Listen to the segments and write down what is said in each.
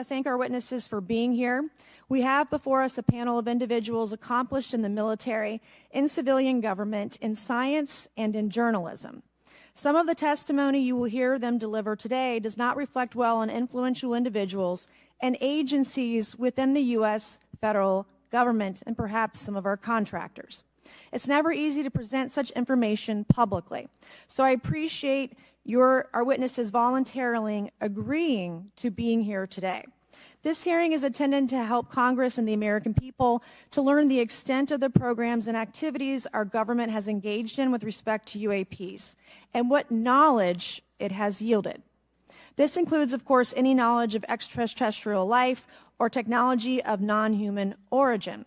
thank our witnesses for being here. We have before us a panel of individuals accomplished in the military, in civilian government, in science, and in journalism. Some of the testimony you will hear them deliver today does not reflect well on influential individuals and agencies within the U.S. federal government and perhaps some of our contractors. It's never easy to present such information publicly. So I appreciate our witnesses voluntarily agreeing to being here today. This hearing is intended to help Congress and the American people to learn the extent of the programs and activities our government has engaged in with respect to UAPs and what knowledge it has yielded. This includes, of course, any knowledge of extraterrestrial life or technology of non-human origin.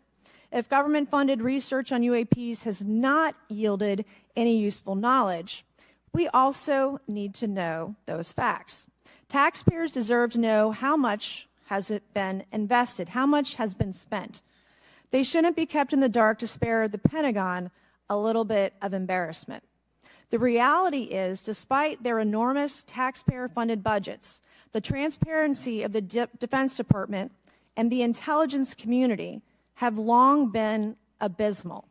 If government-funded research on UAPs has not yielded any useful knowledge, we also need to know those facts. Taxpayers deserve to know how much has it been invested, how much has been spent. They shouldn't be kept in the dark to spare the Pentagon a little bit of embarrassment. The reality is, despite their enormous taxpayer-funded budgets, the transparency of the Defense Department and the intelligence community have long been abysmal.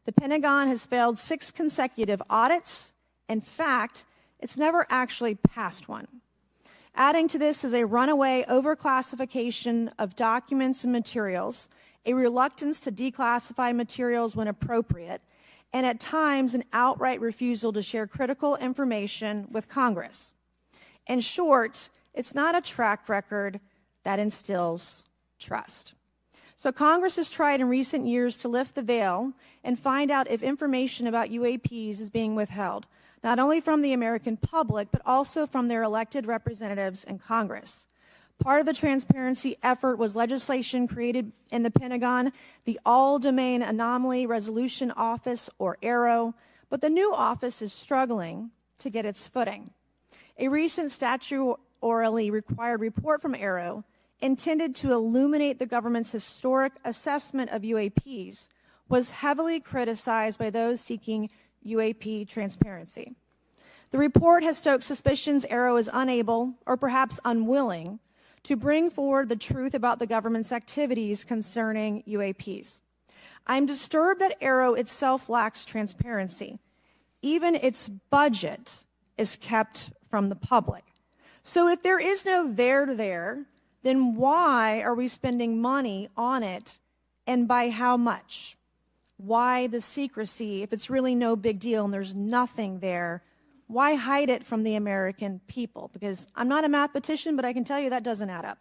The Pentagon has failed 6 consecutive audits. In fact, it's never actually passed one. Adding to this is a runaway overclassification of documents and materials, a reluctance to declassify materials when appropriate, and at times an outright refusal to share critical information with Congress. In short, it's not a track record that instills trust. So Congress has tried in recent years to lift the veil and find out if information about UAPs is being withheld, not only from the American public, but also from their elected representatives in Congress. Part of the transparency effort was legislation created in the Pentagon, the All-Domain Anomaly Resolution Office, or AEREO, but the new office is struggling to get its footing. A recent statutorily required report from AEREO intended to illuminate the government's historic assessment of UAPs was heavily criticized by those seeking UAP transparency. The report has stoked suspicions AEREO is unable, or perhaps unwilling, to bring forward the truth about the government's activities concerning UAPs. I'm disturbed that AEREO itself lacks transparency. Even its budget is kept from the public. So if there is no there, then why are we spending money on it, and by how much? Why the secrecy if it's really no big deal and there's nothing there? Why hide it from the American people? Because I'm not a mathematician, but I can tell you that doesn't add up.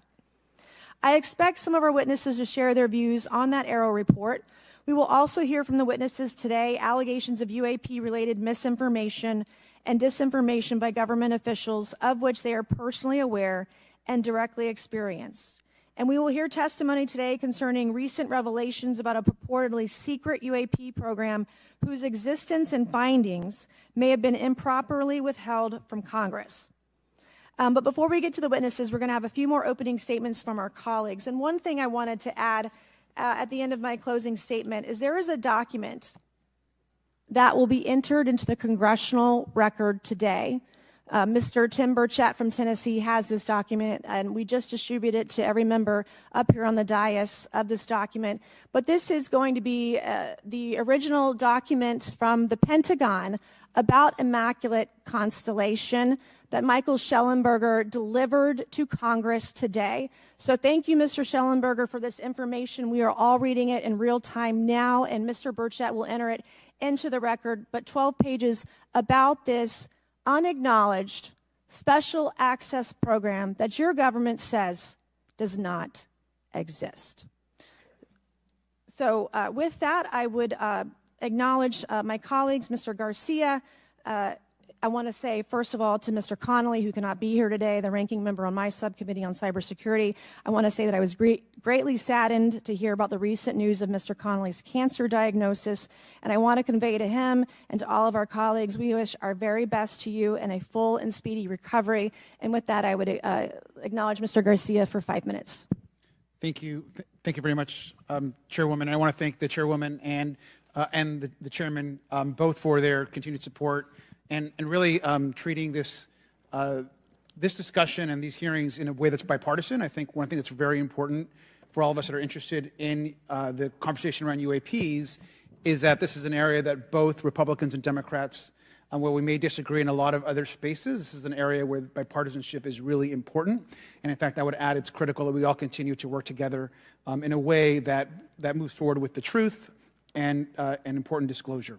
I expect some of our witnesses to share their views on that AEREO report. We will also hear from the witnesses today allegations of UAP-related misinformation and disinformation by government officials of which they are personally aware and directly experienced. And we will hear testimony today concerning recent revelations about a purportedly secret UAP program whose existence and findings may have been improperly withheld from Congress. But before we get to the witnesses, we're going to have a few more opening statements from our colleagues. And one thing I wanted to add at the end of my closing statement is there is a document that will be entered into the congressional record today. Mr. Tim Burchett from Tennessee has this document, and we just distributed it to every member up here on the dais of this document. But this is going to be the original document from the Pentagon about Immaculate Constellation that Michael Schellenberger delivered to Congress today. So thank you, Mr. Schellenberger, for this information. We are all reading it in real time now, and Mr. Burchett will enter it into the record. But 12 pages about this unacknowledged special access program that your government says does not exist. So with that, I would acknowledge my colleagues, Mr. Garcia. I want to say, first of all, to Mr. Connolly, who cannot be here today, the ranking member on my subcommittee on cybersecurity, I want to say that I was greatly saddened to hear about the recent news of Mr. Connolly's cancer diagnosis, and I want to convey to him and to all of our colleagues, we wish our very best to you and a full and speedy recovery. And with that, I would acknowledge Mr. Garcia for 5 minutes. Thank you. Thank you very much, Chairwoman. I want to thank the Chairwoman and the Chairman both for their continued support and really treating this this discussion and these hearings in a way that's bipartisan. I think one thing that's very important for all of us that are interested in the conversation around UAPs is that this is an area that both Republicans and Democrats, where we may disagree in a lot of other spaces, this is an area where bipartisanship is really important. And in fact, I would add it's critical that we all continue to work together in a way that moves forward with the truth and important disclosure.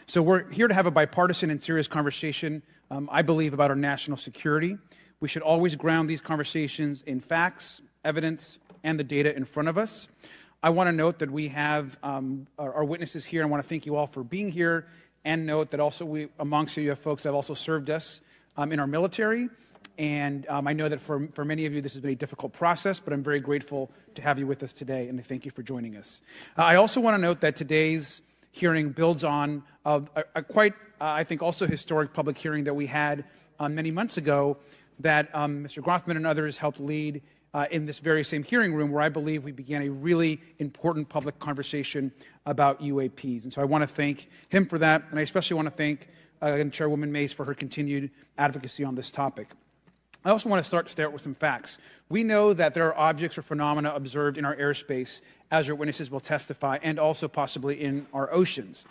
So we're here to have a bipartisan and serious conversation, I believe, about our national security. We should always ground these conversations in facts, evidence, and the data in front of us. I want to note that we have our witnesses here. I want to thank you all for being here, and note that also amongst you have folks that have also served us in our military. And I know that for many of you this has been a difficult process, but I'm very grateful to have you with us today, and I thank you for joining us. I also want to note that today's hearing builds on a quite, I think, also historic public hearing that we had many months ago that Mr. Grothman and others helped lead in this very same hearing room, where I believe we began a really important public conversation about UAPs. And so I want to thank him for that, and I especially want to thank Chairwoman Mace for her continued advocacy on this topic. I also want to start with some facts. We know that there are objects or phenomena observed in our airspace, as our witnesses will testify, and also possibly in our oceans.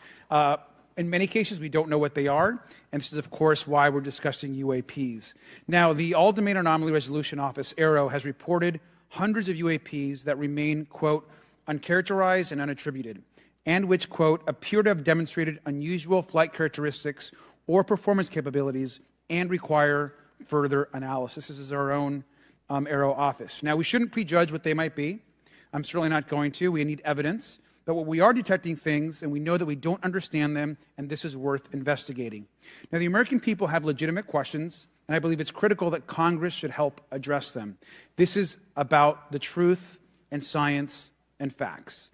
In many cases, we don't know what they are, and this is, of course, why we're discussing UAPs. Now, the All-Domain Anomaly Resolution Office, AEREO, has reported hundreds of UAPs that remain, quote, uncharacterized and unattributed, and which, quote, appear to have demonstrated unusual flight characteristics or performance capabilities and require further analysis. This is our own AEREO office. Now, we shouldn't prejudge what they might be. I'm certainly not going to. We need evidence. But what we are detecting things, and we know that we don't understand them, and this is worth investigating. Now, the American people have legitimate questions, and I believe it's critical that Congress should help address them. This is about the truth and science and facts.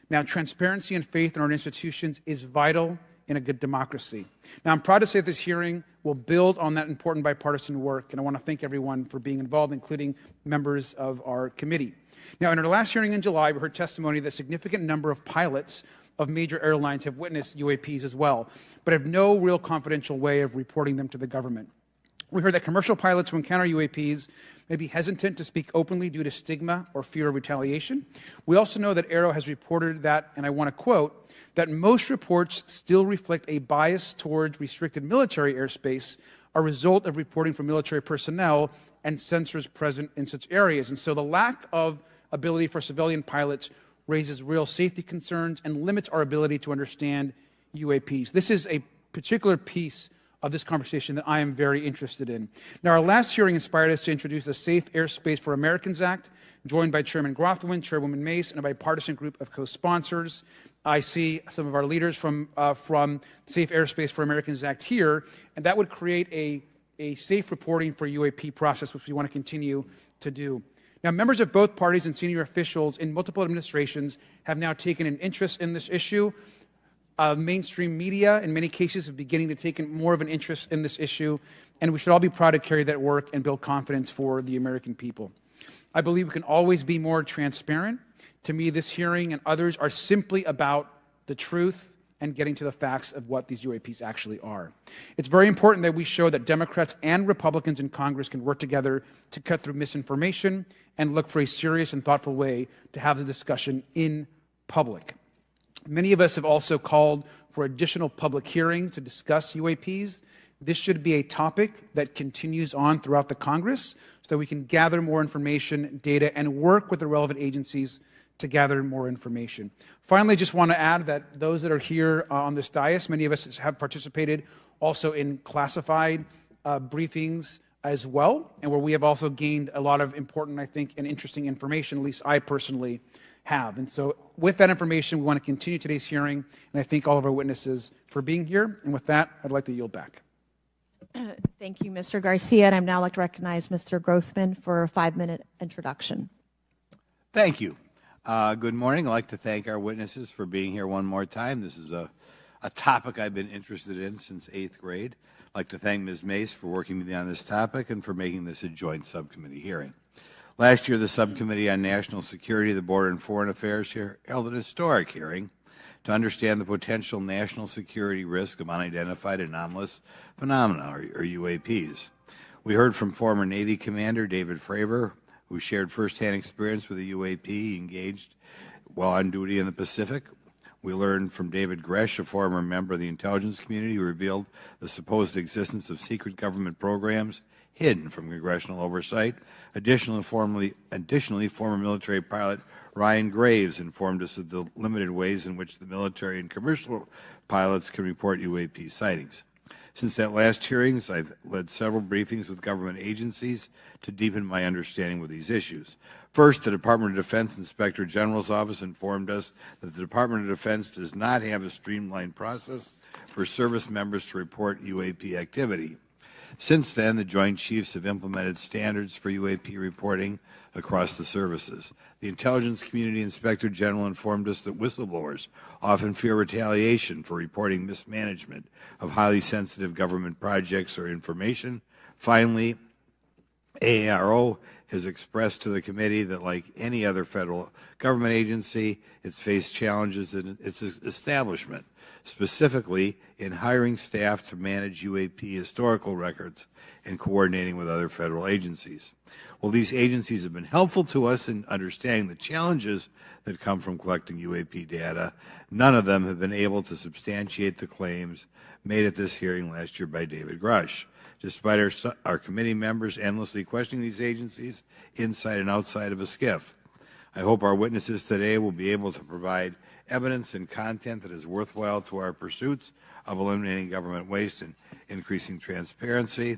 Now, transparency and faith in our institutions is vital in a good democracy. Now, I'm proud to say that this hearing will build on that important bipartisan work, and I want to thank everyone for being involved, including members of our committee. Now, in our last hearing in July, we heard testimony that a significant number of pilots of major airlines have witnessed UAPs as well, but have no real confidential way of reporting them to the government. We heard that commercial pilots who encounter UAPs may be hesitant to speak openly due to stigma or fear of retaliation. We also know that AEREO has reported that, and I want to quote, that most reports still reflect a bias towards restricted military airspace, a result of reporting from military personnel and sensors present in such areas. And so the lack of ability for civilian pilots raises real safety concerns and limits our ability to understand UAPs. This is a particular piece of this conversation that I am very interested in. Now, our last hearing inspired us to introduce the Safe Airspace for Americans Act, joined by Chairman Grothman, Chairwoman Mace, and a bipartisan group of co-sponsors. I see some of our leaders from Safe Airspace for Americans Act here, and that would create a safe reporting for UAP process, which we want to continue to do. Now, members of both parties and senior officials in multiple administrations have now taken an interest in this issue. Mainstream media, in many cases, are beginning to take more of an interest in this issue, and we should all be proud to carry that work and build confidence for the American people. I believe we can always be more transparent. To me, this hearing and others are simply about the truth and getting to the facts of what these UAPs actually are. It's very important that we show that Democrats and Republicans in Congress can work together to cut through misinformation and look for a serious and thoughtful way to have the discussion in public. Many of us have also called for additional public hearings to discuss UAPs. This should be a topic that continues on throughout the Congress so that we can gather more information, data, and work with the relevant agencies to gather more information. Finally, just want to add that those that are here on this dais, many of us have participated also in classified briefings as well, and where we have also gained a lot of important, I think, and interesting information, at least I personally have. And so with that information, we want to continue today's hearing, and I thank all of our witnesses for being here. And with that, I'd like to yield back. Thank you, Mr. Garcia, and I'd now like to recognize Mr. Grothman for a 5-minute introduction. Thank you. Good morning. I'd like to thank our witnesses for being here one more time. This is a topic I've been interested in since 8th grade. I'd like to thank Ms. Mace for working with me on this topic and for making this a joint subcommittee hearing. Last year, the Subcommittee on National Security, the Border and Foreign Affairs held an historic hearing to understand the potential national security risk of unidentified anomalous phenomena, or UAPs. We heard from former Navy Commander David Fravor, who shared firsthand experience with the UAP he engaged while on duty in the Pacific. We learned from David Gresh, a former member of the intelligence community, who revealed the supposed existence of secret government programs hidden from congressional oversight. Additionally, former military pilot Ryan Graves informed us of the limited ways in which the military and commercial pilots can report UAP sightings. Since that last hearings, I've led several briefings with government agencies to deepen my understanding with these issues. First, the Department of Defense Inspector General's Office informed us that the Department of Defense does not have a streamlined process for service members to report UAP activity. Since then, the Joint Chiefs have implemented standards for UAP reporting across the services. The Intelligence Community Inspector General informed us that whistleblowers often fear retaliation for reporting mismanagement of highly sensitive government projects or information. Finally, AERO has expressed to the committee that, like any other federal government agency, it's faced challenges in its establishment, specifically in hiring staff to manage UAP historical records and coordinating with other federal agencies. While these agencies have been helpful to us in understanding the challenges that come from collecting UAP data, none of them have been able to substantiate the claims made at this hearing last year by David Grush. Despite our committee members endlessly questioning these agencies inside and outside of a SCIF, I hope our witnesses today will be able to provide evidence and content that is worthwhile to our pursuits of eliminating government waste and increasing transparency.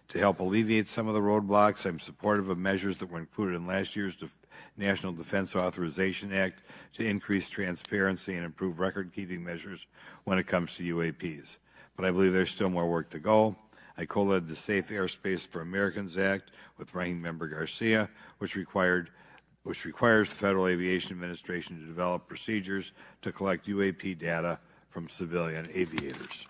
To help alleviate some of the roadblocks, I'm supportive of measures that were included in last year's National Defense Authorization Act to increase transparency and improve record-keeping measures when it comes to UAPs. But I believe there's still more work to go. I co-led the Safe Airspace for Americans Act with Ranking Member Garcia, which requires the Federal Aviation Administration to develop procedures to collect UAP data from civilian aviators.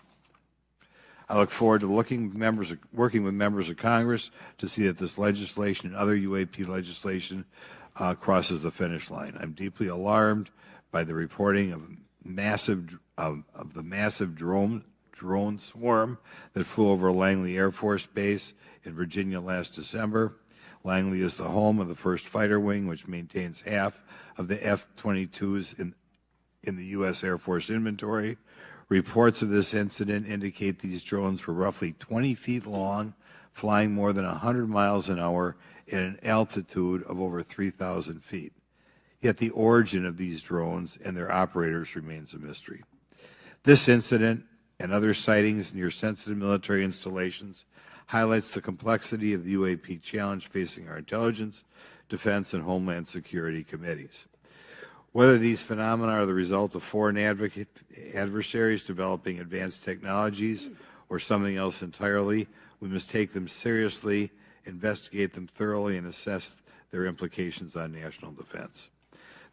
I look forward to working with members of Congress to see that this legislation and other UAP legislation crosses the finish line. I'm deeply alarmed by the reporting of the massive drone swarm that flew over Langley Air Force Base in Virginia last December. Langley is the home of the 1st Fighter Wing, which maintains half of the F-22s in the U.S. Air Force inventory. Reports of this incident indicate these drones were roughly 20 feet long, flying more than 100 miles an hour at an altitude of over 3,000 feet. Yet the origin of these drones and their operators remains a mystery. This incident and other sightings near sensitive military installations highlights the complexity of the UAP challenge facing our intelligence, defense, and homeland security committees. Whether these phenomena are the result of foreign adversaries developing advanced technologies or something else entirely, we must take them seriously, investigate them thoroughly, and assess their implications on national defense.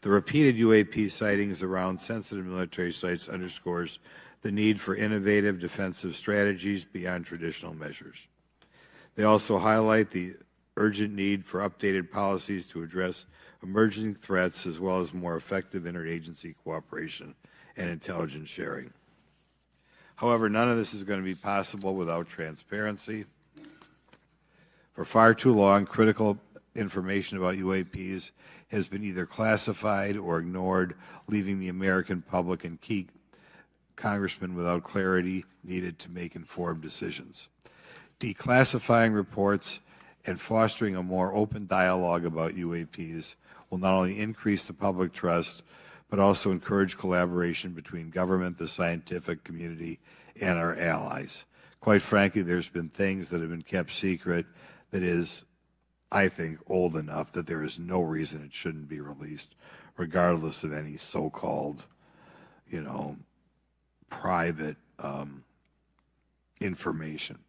The repeated UAP sightings around sensitive military sites underscores the need for innovative defensive strategies beyond traditional measures. They also highlight the urgent need for updated policies to address emerging threats as well as more effective interagency cooperation and intelligence sharing. However, none of this is going to be possible without transparency. For far too long, critical information about UAPs has been either classified or ignored, leaving the American public and key congressmen without clarity needed to make informed decisions. Declassifying reports and fostering a more open dialogue about UAPs will not only increase the public trust, but also encourage collaboration between government, the scientific community, and our allies. Quite frankly, there's been things that have been kept secret that is, I think, old enough that there is no reason it shouldn't be released, regardless of any so-called, private information.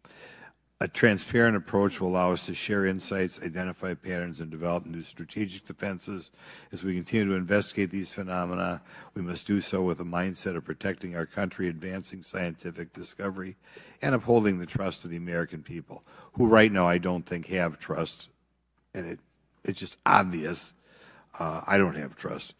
A transparent approach will allow us to share insights, identify patterns, and develop new strategic defenses. As we continue to investigate these phenomena, we must do so with a mindset of protecting our country, advancing scientific discovery, and upholding the trust of the American people, who right now I don't think have trust, and it's just obvious I don't have trust.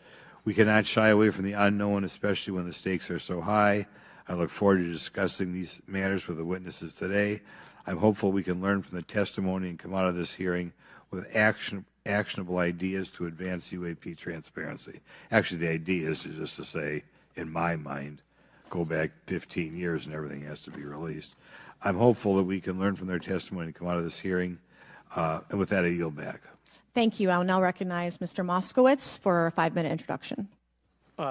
We cannot shy away from the unknown, especially when the stakes are so high. I look forward to discussing these matters with the witnesses today. I'm hopeful we can learn from the testimony and come out of this hearing with actionable ideas to advance UAP transparency. Actually, the idea is just to say, in my mind, go back 15 years and everything has to be released. I'm hopeful that we can learn from their testimony and come out of this hearing. And with that, I yield back. Thank you. I'll now recognize Mr. Moskowitz for a 5-minute introduction.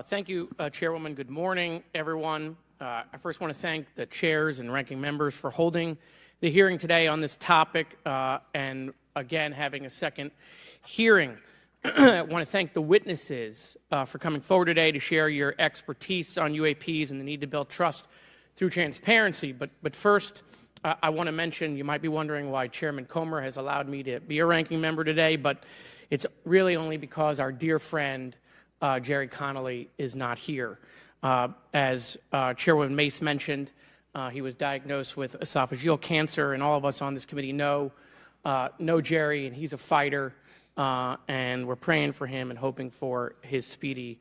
Thank you, Chairwoman. Good morning, everyone. I first want to thank the chairs and ranking members for holding the hearing today on this topic and, again, having a second hearing. I want to thank the witnesses for coming forward today to share your expertise on UAPs and the need to build trust through transparency. But first, I want to mention, you might be wondering why Chairman Comer has allowed me to be a ranking member today, but it's really only because our dear friend, Jerry Connolly, is not here. As Chairwoman Mace mentioned, he was diagnosed with esophageal cancer, and all of us on this committee know Jerry, and he's a fighter, and we're praying for him and hoping for his speedy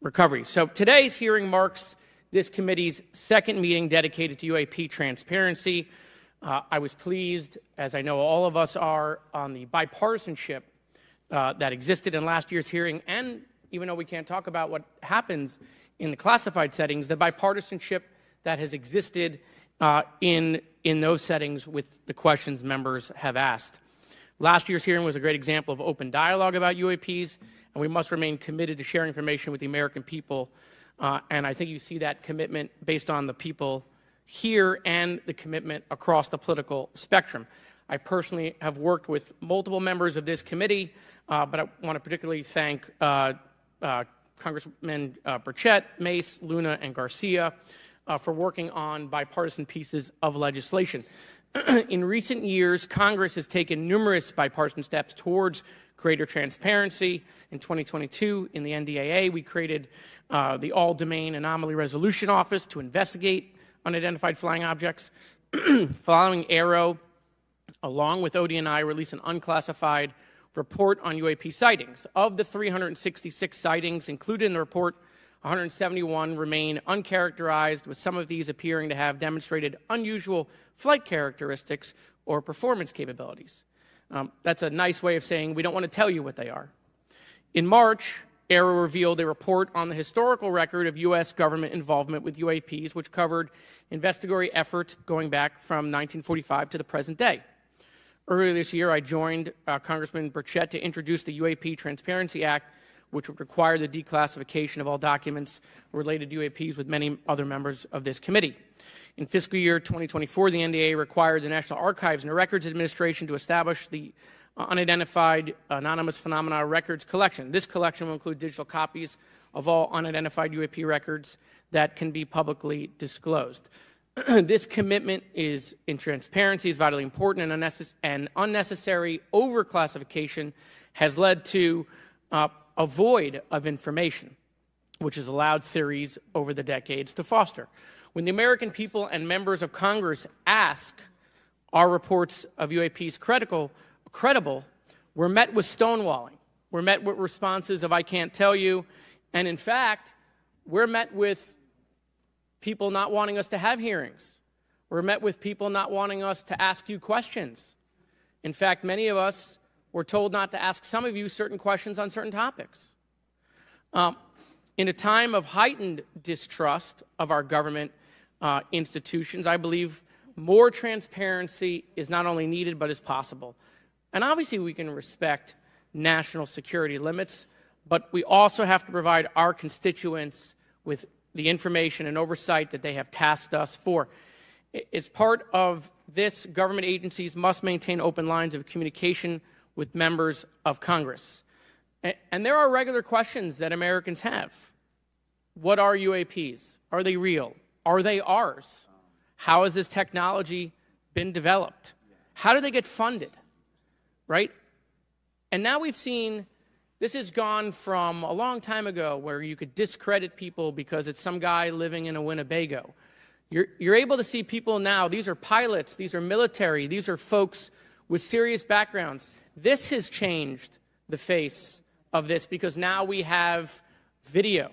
recovery. So today's hearing marks this committee's second meeting dedicated to UAP transparency. I was pleased, as I know all of us are, on the bipartisanship that existed in last year's hearing, and even though we can't talk about what happens in the classified settings, the bipartisanship that has existed in those settings with the questions members have asked. Last year's hearing was a great example of open dialogue about UAPs, and we must remain committed to sharing information with the American people. And I think you see that commitment based on the people here and the commitment across the political spectrum. I personally have worked with multiple members of this committee, but I want to particularly thank Congressman Burchett, Mace, Luna, and Garcia for working on bipartisan pieces of legislation. In recent years, Congress has taken numerous bipartisan steps towards greater transparency. In 2022, in the NDAA, we created the All-Domain Anomaly Resolution Office to investigate unidentified flying objects. Following AEREO, along with ODNI, released an unclassified report on UAP sightings. Of the 366 sightings included in the report, 171 remain uncharacterized, with some of these appearing to have demonstrated unusual flight characteristics or performance capabilities. That's a nice way of saying we don't want to tell you what they are. In March, AEREO revealed a report on the historical record of U.S. government involvement with UAPs, which covered investigatory efforts going back from 1945 to the present day. Earlier this year, I joined Congressman Burchett to introduce the UAP Transparency Act, which would require the declassification of all documents related to UAPs with many other members of this committee. In fiscal year 2024, the NDAA required the National Archives and Records Administration to establish the Unidentified Anonymous Phenomena Records Collection. This collection will include digital copies of all unidentified UAP records that can be publicly disclosed. This commitment in transparency is vitally important, and unnecessary overclassification has led to a void of information, which has allowed theories over the decades to foster. When the American people and members of Congress ask, are reports of UAPs credible, we're met with stonewalling. We're met with responses of, I can't tell you. And in fact, we're met with people not wanting us to have hearings. We're met with people not wanting us to ask you questions. In fact, many of us were told not to ask some of you certain questions on certain topics. In a time of heightened distrust of our government institutions, I believe more transparency is not only needed but is possible. And obviously we can respect national security limits, but we also have to provide our constituents with the information and oversight that they have tasked us for. As part of this, government agencies must maintain open lines of communication with members of Congress. And there are regular questions that Americans have. What are UAPs? Are they real? Are they ours? How has this technology been developed? How do they get funded? Right? And now we've seen this has gone from a long time ago where you could discredit people because it's some guy living in a Winnebago. You're able to see people now, these are pilots, these are military, these are folks with serious backgrounds. This has changed the face of this because now we have video.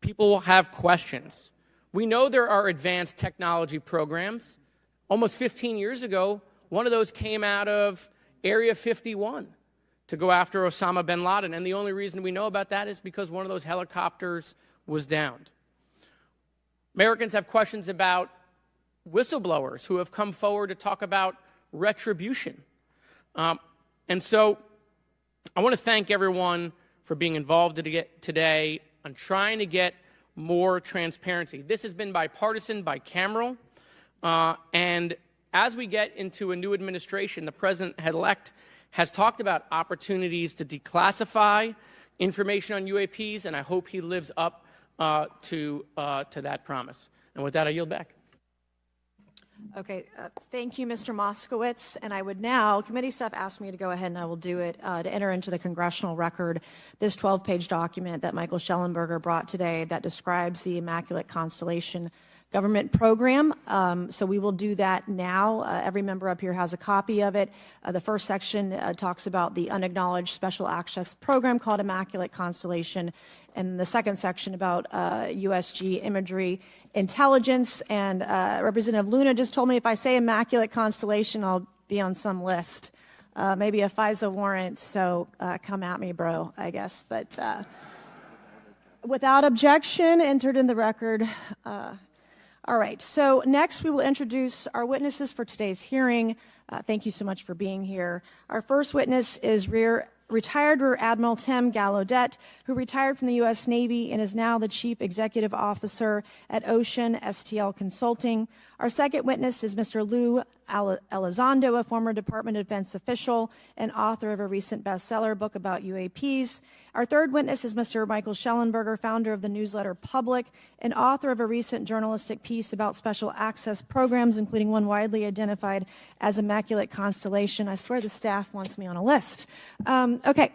People will have questions. We know there are advanced technology programs. Almost 15 years ago, one of those came out of Area 51 to go after Osama bin Laden. And the only reason we know about that is because one of those helicopters was downed. Americans have questions about whistleblowers who have come forward to talk about retribution. And so I want to thank everyone for being involved today on trying to get more transparency. This has been bipartisan, bicameral, and as we get into a new administration, the President-elect has talked about opportunities to declassify information on UAPs, and I hope he lives up to that promise. And with that, I yield back. Okay, thank you, Mr. Moskowitz. And I would now, committee staff asked me to go ahead and I will do it, to enter into the congressional record this 12-page document that Michael Schellenberger brought today that describes the Immaculate Constellation government program. So we will do that now. Every member up here has a copy of it. The first section talks about the unacknowledged special access program called Immaculate Constellation, and the second section about USG imagery intelligence. And Representative Luna just told me if I say Immaculate Constellation, I'll be on some list, maybe a FISA warrant. So come at me, bro, I guess. But without objection, entered in the record. All right, so next we will introduce our witnesses for today's hearing. Thank you so much for being here. Our first witness is retired Rear Admiral Tim Gallaudet, who retired from the U.S. Navy and is now the Chief Executive Officer at Ocean STL Consulting. Our second witness is Mr. Lou Elizondo, a former Department of Defense official and author of a recent bestseller book about UAPs. Our third witness is Mr. Michael Schellenberger, founder of the newsletter Public and author of a recent journalistic piece about special access programs, including one widely identified as Immaculate Constellation. I swear the staff wants me on a list. Okay.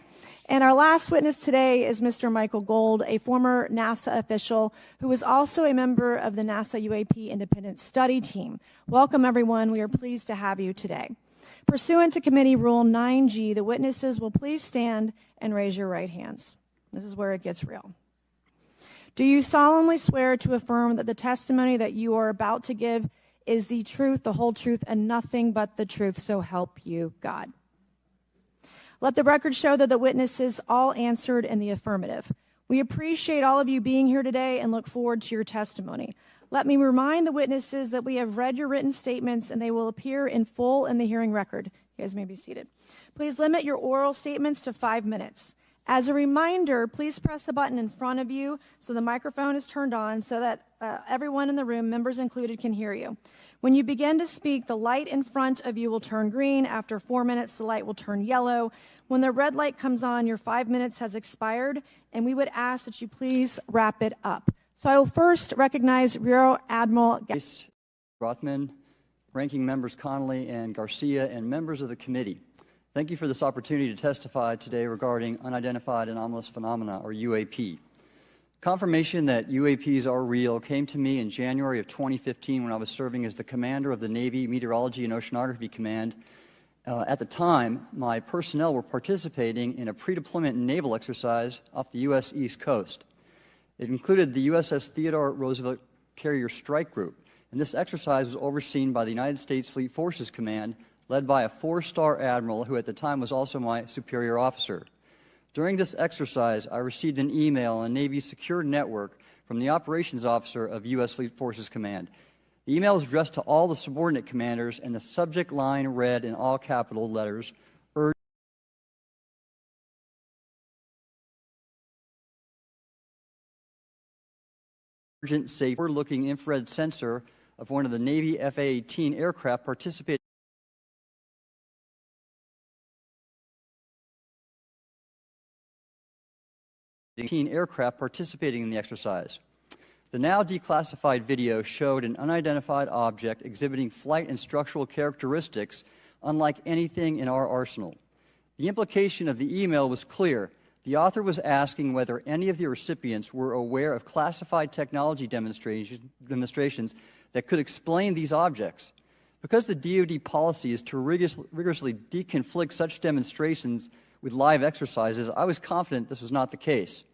And our last witness today is Mr. Michael Gold, a former NASA official who is also a member of the NASA UAP Independent Study Team. Welcome, everyone. We are pleased to have you today. Pursuant to Committee Rule 9G, the witnesses will please stand and raise your right hands. This is where it gets real. Do you solemnly swear to affirm that the testimony that you are about to give is the truth, the whole truth, and nothing but the truth, so help you God? Let the record show that the witnesses all answered in the affirmative. We appreciate all of you being here today and look forward to your testimony. Let me remind the witnesses that we have read your written statements and they will appear in full in the hearing record. You guys may be seated. Please limit your oral statements to 5 minutes. As a reminder, please press the button in front of you so the microphone is turned on so that everyone in the room, members included, can hear you. When you begin to speak, the light in front of you will turn green. After 4 minutes, the light will turn yellow. When the red light comes on, your 5 minutes has expired, and we would ask that you please wrap it up. So I will first recognize Rear Admiral Rothman, Ranking Members Connolly and Garcia, and members of the committee. Thank you for this opportunity to testify today regarding unidentified anomalous phenomena, or UAP. Confirmation that UAPs are real came to me in January of 2015 when I was serving as the commander of the Navy Meteorology and Oceanography Command. At the time, my personnel were participating in a pre-deployment naval exercise off the U.S. East Coast. It included the USS Theodore Roosevelt Carrier Strike Group, and this exercise was overseen by the United States Fleet Forces Command, led by a 4-star admiral who at the time was also my superior officer. During this exercise, I received an email on the Navy's secure network from the operations officer of U.S. Fleet Forces Command. The email was addressed to all the subordinate commanders, and the subject line read in all capital letters, urgent safe forward-looking infrared sensor of one of the Navy F-A-18 aircraft participating in the exercise. The now declassified video showed an unidentified object exhibiting flight and structural characteristics unlike anything in our arsenal. The implication of the email was clear. The author was asking whether any of the recipients were aware of classified technology demonstrations that could explain these objects. Because the DoD policy is to rigorously deconflict such demonstrations with live exercises, I was confident this was not the case.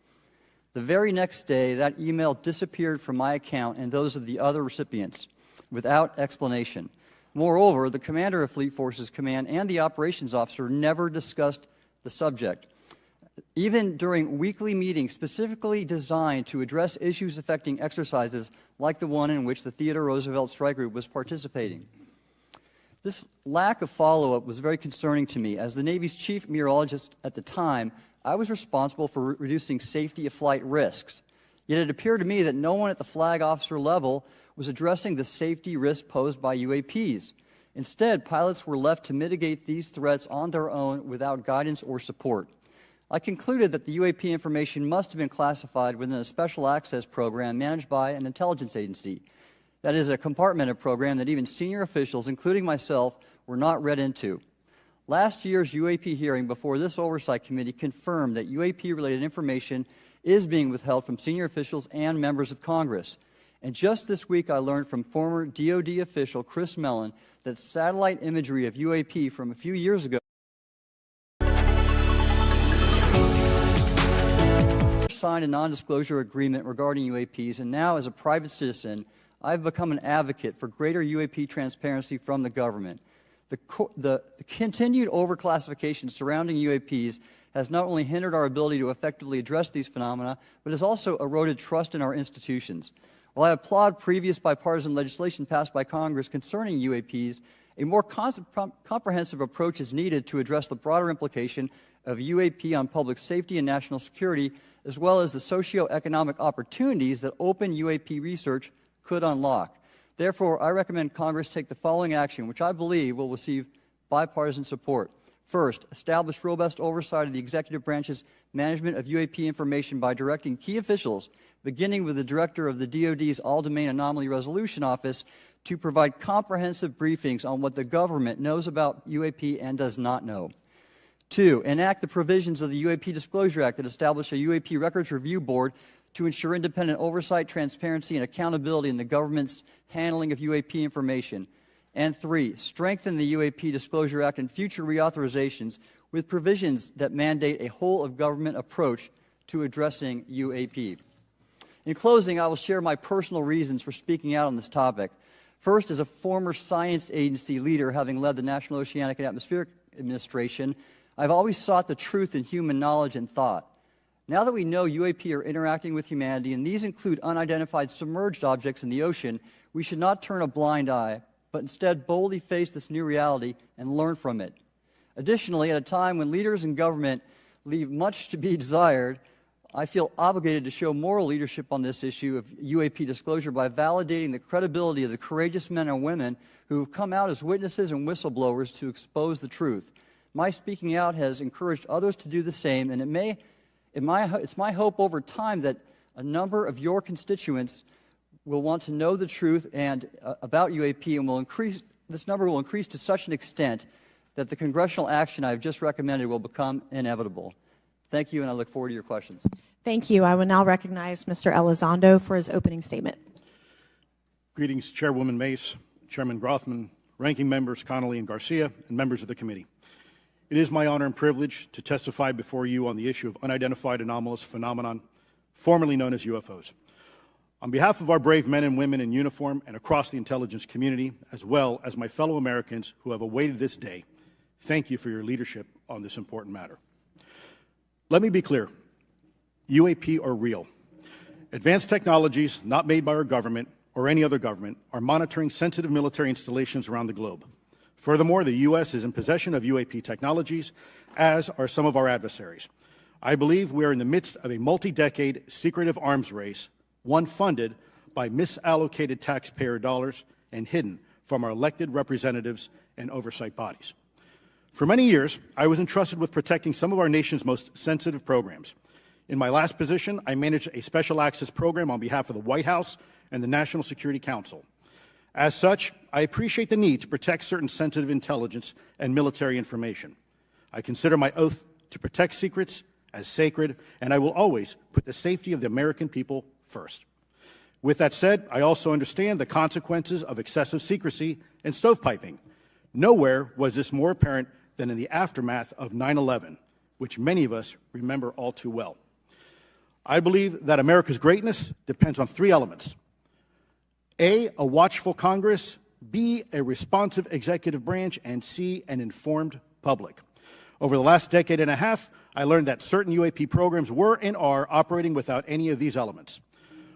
The very next day, that email disappeared from my account and those of the other recipients without explanation. Moreover, the commander of Fleet Forces Command and the operations officer never discussed the subject. Even during weekly meetings specifically designed to address issues affecting exercises like the one in which the Theodore Roosevelt Strike Group was participating. This lack of follow-up was very concerning to me. As the Navy's chief meteorologist at the time, I was responsible for reducing safety of flight risks. Yet it appeared to me that no one at the flag officer level was addressing the safety risk posed by UAPs. Instead, pilots were left to mitigate these threats on their own without guidance or support. I concluded that the UAP information must have been classified within a special access program managed by an intelligence agency. That is a compartmented program that even senior officials, including myself, were not read into. Last year's UAP hearing before this Oversight Committee confirmed that UAP-related information is being withheld from senior officials and members of Congress. And just this week, I learned from former DoD official Chris Mellon that satellite imagery of UAP from a few years ago signed a non-disclosure agreement regarding UAPs, and now as a private citizen, I've become an advocate for greater UAP transparency from the government. The continued overclassification surrounding UAPs has not only hindered our ability to effectively address these phenomena, but has also eroded trust in our institutions. While I applaud previous bipartisan legislation passed by Congress concerning UAPs, a more comprehensive approach is needed to address the broader implication of UAP on public safety and national security, as well as the socioeconomic opportunities that open UAP research could unlock. Therefore, I recommend Congress take the following action, which I believe will receive bipartisan support. First, establish robust oversight of the executive branch's management of UAP information by directing key officials, beginning with the director of the DoD's All-Domain Anomaly Resolution Office, to provide comprehensive briefings on what the government knows about UAP and does not know. Two, enact the provisions of the UAP Disclosure Act that establish a UAP Records Review Board to ensure independent oversight, transparency, and accountability in the government's handling of UAP information. And three, strengthen the UAP Disclosure Act and future reauthorizations with provisions that mandate a whole-of-government approach to addressing UAP. In closing, I will share my personal reasons for speaking out on this topic. First, as a former science agency leader, having led the National Oceanic and Atmospheric Administration, I've always sought the truth in human knowledge and thought. Now that we know UAP are interacting with humanity, and these include unidentified submerged objects in the ocean, we should not turn a blind eye, but instead boldly face this new reality and learn from it. Additionally, at a time when leaders in government leave much to be desired, I feel obligated to show moral leadership on this issue of UAP disclosure by validating the credibility of the courageous men and women who have come out as witnesses and whistleblowers to expose the truth. My speaking out has encouraged others to do the same, and it's my hope over time that a number of your constituents will want to know the truth and about UAP, and this number will increase to such an extent that the congressional action I have just recommended will become inevitable. Thank you, and I look forward to your questions. Thank you. I will now recognize Mr. Elizondo for his opening statement. Greetings, Chairwoman Mace, Chairman Grothman, Ranking Members Connolly and Garcia, and members of the committee. It is my honor and privilege to testify before you on the issue of unidentified anomalous phenomenon, formerly known as UFOs. On behalf of our brave men and women in uniform and across the intelligence community, as well as my fellow Americans who have awaited this day, thank you for your leadership on this important matter. Let me be clear. UAP are real. Advanced technologies not made by our government or any other government are monitoring sensitive military installations around the globe. Furthermore, the U.S. is in possession of UAP technologies, as are some of our adversaries. I believe we are in the midst of a multi-decade secretive arms race, one funded by misallocated taxpayer dollars and hidden from our elected representatives and oversight bodies. For many years, I was entrusted with protecting some of our nation's most sensitive programs. In my last position, I managed a special access program on behalf of the White House and the National Security Council. As such, I appreciate the need to protect certain sensitive intelligence and military information. I consider my oath to protect secrets as sacred, and I will always put the safety of the American people first. With that said, I also understand the consequences of excessive secrecy and stovepiping. Nowhere was this more apparent than in the aftermath of 9/11, which many of us remember all too well. I believe that America's greatness depends on three elements: A watchful Congress, B, a responsive executive branch, and C, an informed public. Over the last decade and a half, I learned that certain UAP programs were and are operating without any of these elements.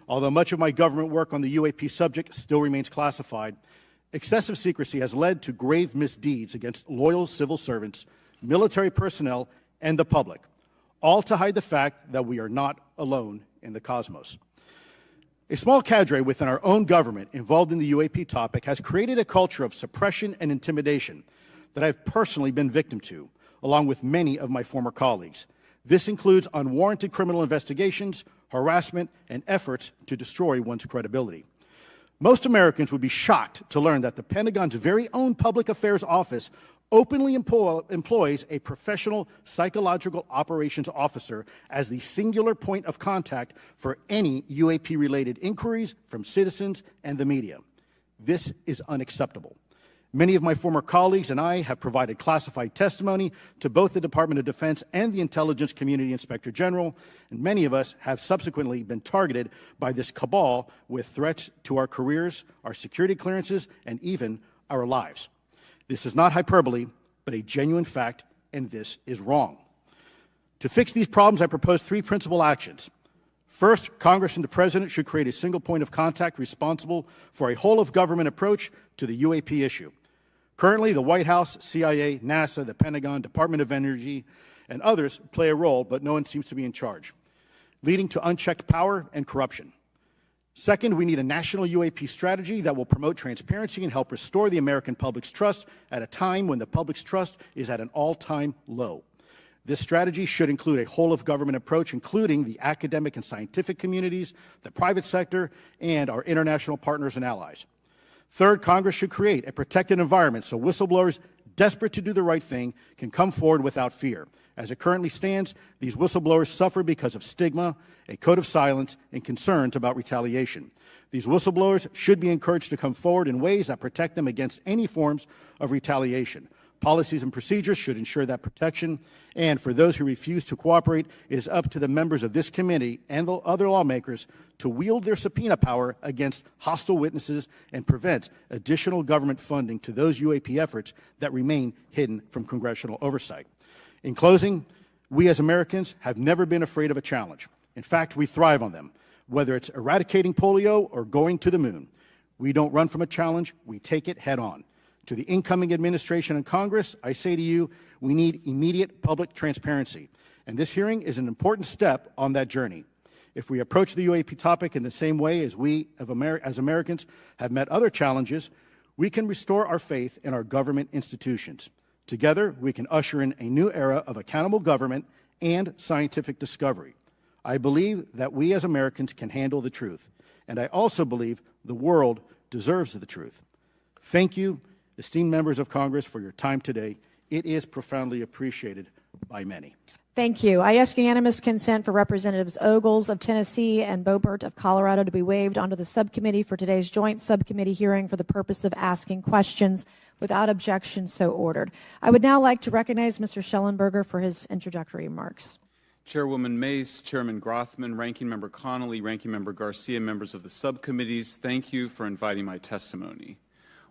Although much of my government work on the UAP subject still remains classified, excessive secrecy has led to grave misdeeds against loyal civil servants, military personnel, and the public, all to hide the fact that we are not alone in the cosmos. A small cadre within our own government involved in the UAP topic has created a culture of suppression and intimidation that I've personally been victim to, along with many of my former colleagues. This includes unwarranted criminal investigations, harassment, and efforts to destroy one's credibility. Most Americans would be shocked to learn that the Pentagon's very own Public Affairs Office openly employs a professional psychological operations officer as the singular point of contact for any UAP-related inquiries from citizens and the media. This is unacceptable. Many of my former colleagues and I have provided classified testimony to both the Department of Defense and the Intelligence Community Inspector General, and many of us have subsequently been targeted by this cabal with threats to our careers, our security clearances, and even our lives. This is not hyperbole, but a genuine fact, and this is wrong. To fix these problems, I propose 3 principal actions. First, Congress and the President should create a single point of contact responsible for a whole-of-government approach to the UAP issue. Currently, the White House, CIA, NASA, the Pentagon, Department of Energy, and others play a role, but no one seems to be in charge, leading to unchecked power and corruption. Second, we need a national UAP strategy that will promote transparency and help restore the American public's trust at a time when the public's trust is at an all-time low. This strategy should include a whole-of-government approach, including the academic and scientific communities, the private sector, and our international partners and allies. Third, Congress should create a protected environment so whistleblowers desperate to do the right thing can come forward without fear. As it currently stands, these whistleblowers suffer because of stigma, a code of silence, and concerns about retaliation. These whistleblowers should be encouraged to come forward in ways that protect them against any forms of retaliation. Policies and procedures should ensure that protection, and for those who refuse to cooperate, it is up to the members of this committee and the other lawmakers to wield their subpoena power against hostile witnesses and prevent additional government funding to those UAP efforts that remain hidden from congressional oversight. In closing, we as Americans have never been afraid of a challenge. In fact, we thrive on them, whether it's eradicating polio or going to the moon. We don't run from a challenge, we take it head on. To the incoming administration and Congress, I say to you, we need immediate public transparency, and this hearing is an important step on that journey. If we approach the UAP topic in the same way as we as Americans have met other challenges, we can restore our faith in our government institutions. Together, we can usher in a new era of accountable government and scientific discovery. I believe that we as Americans can handle the truth, and I also believe the world deserves the truth. Thank you, esteemed members of Congress, for your time today. It is profoundly appreciated by many. Thank you. I ask unanimous consent for Representatives Ogles of Tennessee and Boebert of Colorado to be waived onto the subcommittee for today's joint subcommittee hearing for the purpose of asking questions. Without objection, so ordered. I would now like to recognize Mr. Schellenberger for his introductory remarks. Chairwoman Mace, Chairman Grothman, Ranking Member Connolly, Ranking Member Garcia, members of the subcommittees, thank you for inviting my testimony.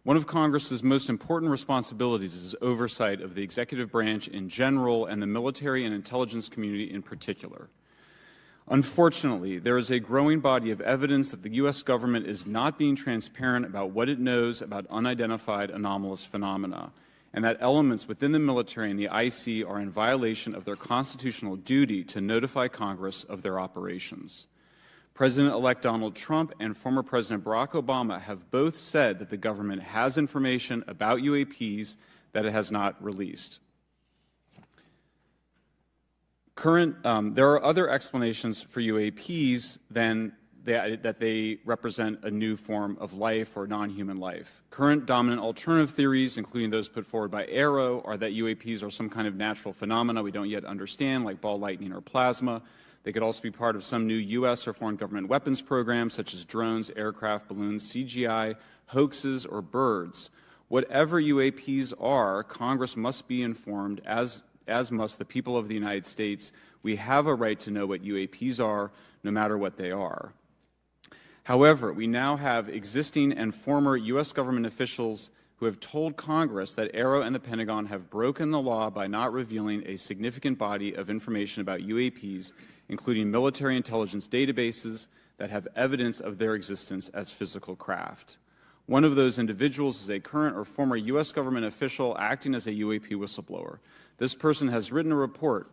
One of Congress's most important responsibilities is oversight of the executive branch in general and the military and intelligence community in particular. Unfortunately, there is a growing body of evidence that the U.S. government is not being transparent about what it knows about unidentified anomalous phenomena, and that elements within the military and the IC are in violation of their constitutional duty to notify Congress of their operations. President-elect Donald Trump and former President Barack Obama have both said that the government has information about UAPs that it has not released. There are other explanations for UAPs than that they represent a new form of life or non-human life. Current dominant alternative theories, including those put forward by AEREO, are that UAPs are some kind of natural phenomena we don't yet understand, like ball lightning or plasma. They could also be part of some new U.S. or foreign government weapons programs, such as drones, aircraft, balloons, CGI, hoaxes, or birds. Whatever UAPs are, Congress must be informed, as must the people of the United States. We have a right to know what UAPs are, no matter what they are. However, we now have existing and former U.S. government officials who have told Congress that AERO and the Pentagon have broken the law by not revealing a significant body of information about UAPs, including military intelligence databases that have evidence of their existence as physical craft. One of those individuals is a current or former U.S. government official acting as a UAP whistleblower. This person has written a report.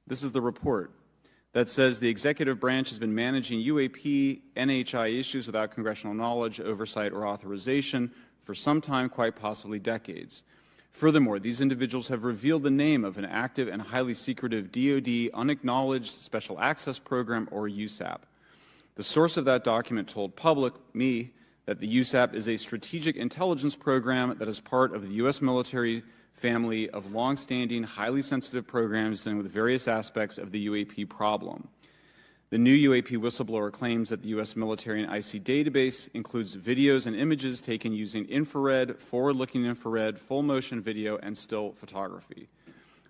This is the report that says the executive branch has been managing UAP NHI issues without congressional knowledge, oversight, or authorization for some time, quite possibly decades. Furthermore, these individuals have revealed the name of an active and highly secretive DoD unacknowledged special access program, or USAP. The source of that document told me, that the USAP is a strategic intelligence program that is part of the U.S. military family of longstanding, highly sensitive programs dealing with various aspects of the UAP problem. The new UAP whistleblower claims that the U.S. military and IC database includes videos and images taken using infrared, forward-looking infrared, full-motion video, and still photography.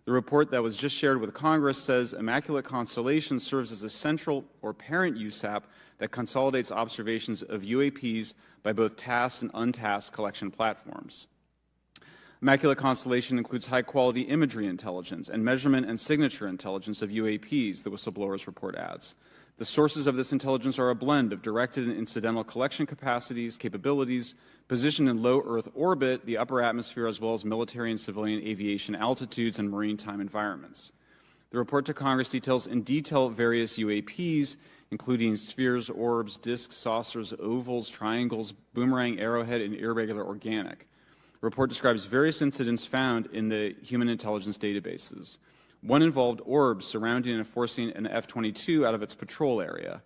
The report that was just shared with Congress says Immaculate Constellation serves as a central or parent USAP that consolidates observations of UAPs by both tasked and untasked collection platforms. Immaculate Constellation includes high-quality imagery intelligence and measurement and signature intelligence of UAPs, the whistleblower's report adds. The sources of this intelligence are a blend of directed and incidental collection capabilities, positioned in low Earth orbit, the upper atmosphere, as well as military and civilian aviation altitudes and maritime environments. The report to Congress details in detail various UAPs, including spheres, orbs, disks, saucers, ovals, triangles, boomerang, arrowhead, and irregular organic. The report describes various incidents found in the human intelligence databases. One involved orbs surrounding and forcing an F-22 out of its patrol area.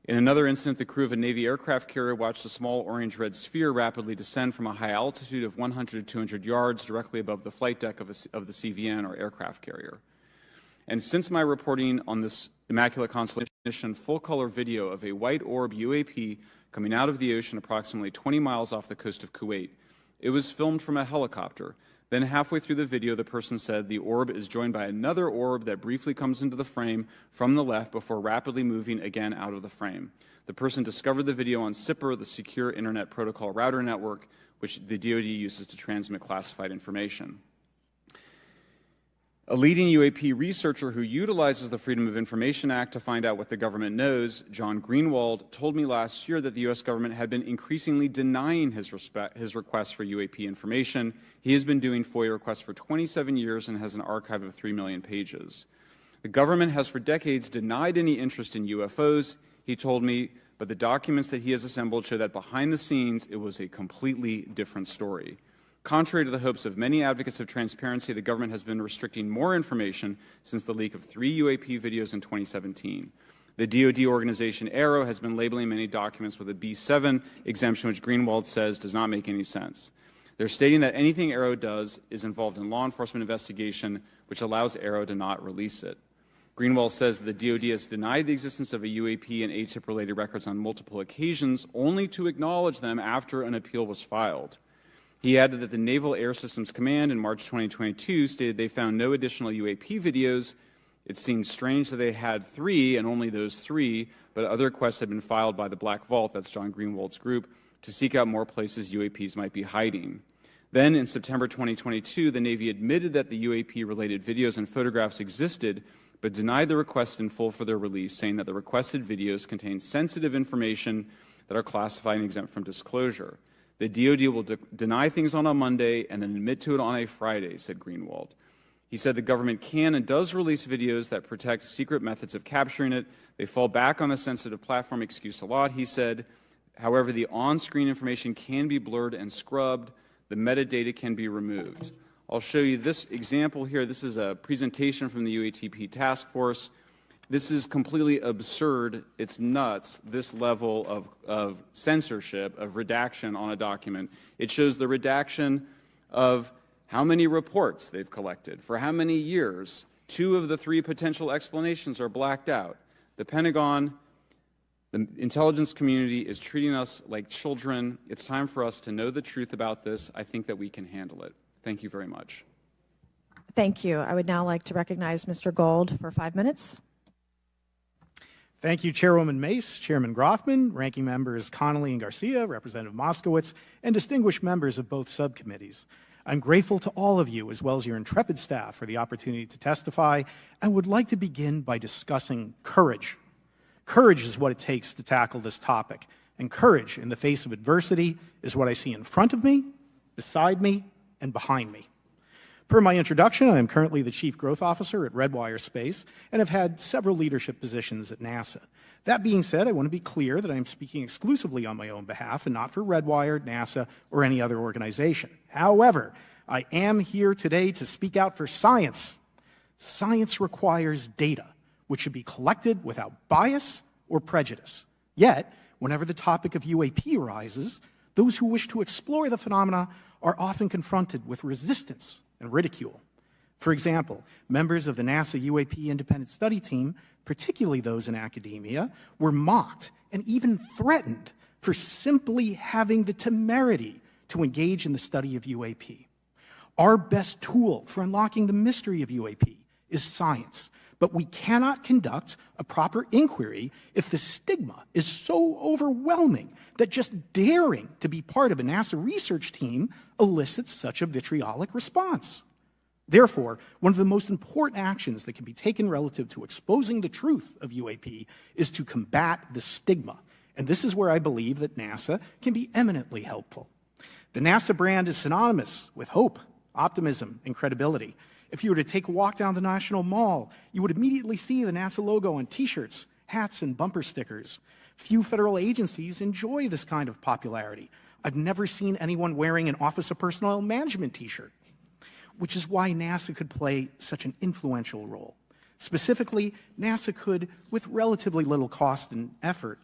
In another incident, the crew of a Navy aircraft carrier watched a small orange-red sphere rapidly descend from a high altitude of 100 to 200 yards directly above the flight deck of the CVN, or aircraft carrier. And since my reporting on this Immaculate Constellation, full-color video of a white orb UAP coming out of the ocean approximately 20 miles off the coast of Kuwait. It was filmed from a helicopter. Then halfway through the video, the person said the orb is joined by another orb that briefly comes into the frame from the left before rapidly moving again out of the frame. The person discovered the video on SIPR, the Secure Internet Protocol Router Network, which the DoD uses to transmit classified information. A leading UAP researcher who utilizes the Freedom of Information Act to find out what the government knows, John Greenwald, told me last year that the U.S. government had been increasingly denying his requests for UAP information. He has been doing FOIA requests for 27 years and has an archive of 3 million pages. The government has for decades denied any interest in UFOs, he told me, but the documents that he has assembled show that behind the scenes it was a completely different story. Contrary to the hopes of many advocates of transparency, the government has been restricting more information since the leak of 3 UAP videos in 2017. The DoD organization AERO has been labeling many documents with a B7 exemption, which Greenwald says does not make any sense. They're stating that anything AERO does is involved in law enforcement investigation, which allows AERO to not release it. Greenwald says that the DoD has denied the existence of a UAP and ATIP-related records on multiple occasions, only to acknowledge them after an appeal was filed. He added that the Naval Air Systems Command in March 2022 stated they found no additional UAP videos. It seemed strange that they had 3 and only those 3, but other requests had been filed by the Black Vault, that's John Greenwald's group, to seek out more places UAPs might be hiding. Then in September 2022, the Navy admitted that the UAP-related videos and photographs existed, but denied the request in full for their release, saying that the requested videos contain sensitive information that are classified and exempt from disclosure. The DoD will deny things on a Monday and then admit to it on a Friday, said Greenwald. He said the government can and does release videos that protect secret methods of capturing it. They fall back on the sensitive platform excuse a lot, he said. However, the on-screen information can be blurred and scrubbed. The metadata can be removed. I'll show you this example here. This is a presentation from the UATP task force. This is completely absurd. It's nuts, this level of censorship, of redaction on a document. It shows the redaction of how many reports they've collected, for how many years. 2 of the 3 potential explanations are blacked out. The Pentagon, the intelligence community is treating us like children. It's time for us to know the truth about this. I think that we can handle it. Thank you very much. Thank you. I would now like to recognize Mr. Gold for 5 minutes. Thank you, Chairwoman Mace, Chairman Grothman, Ranking Members Connolly and Garcia, Representative Moskowitz, and distinguished members of both subcommittees. I'm grateful to all of you, as well as your intrepid staff, for the opportunity to testify, and would like to begin by discussing courage. Courage is what it takes to tackle this topic, and courage in the face of adversity is what I see in front of me, beside me, and behind me. Per my introduction, I am currently the Chief Growth Officer at Redwire Space and have had several leadership positions at NASA. That being said, I want to be clear that I am speaking exclusively on my own behalf and not for Redwire, NASA, or any other organization. However, I am here today to speak out for science. Science requires data, which should be collected without bias or prejudice. Yet, whenever the topic of UAP arises, those who wish to explore the phenomena are often confronted with resistance and ridicule. For example, members of the NASA UAP Independent Study Team, particularly those in academia, were mocked and even threatened for simply having the temerity to engage in the study of UAP. Our best tool for unlocking the mystery of UAP is science, but we cannot conduct a proper inquiry if the stigma is so overwhelming that just daring to be part of a NASA research team elicits such a vitriolic response. Therefore, one of the most important actions that can be taken relative to exposing the truth of UAP is to combat the stigma. And this is where I believe that NASA can be eminently helpful. The NASA brand is synonymous with hope, optimism, and credibility. If you were to take a walk down the National Mall, you would immediately see the NASA logo on T-shirts, hats, and bumper stickers. Few federal agencies enjoy this kind of popularity. I've never seen anyone wearing an Office of Personnel Management T-shirt, which is why NASA could play such an influential role. Specifically, NASA could, with relatively little cost and effort,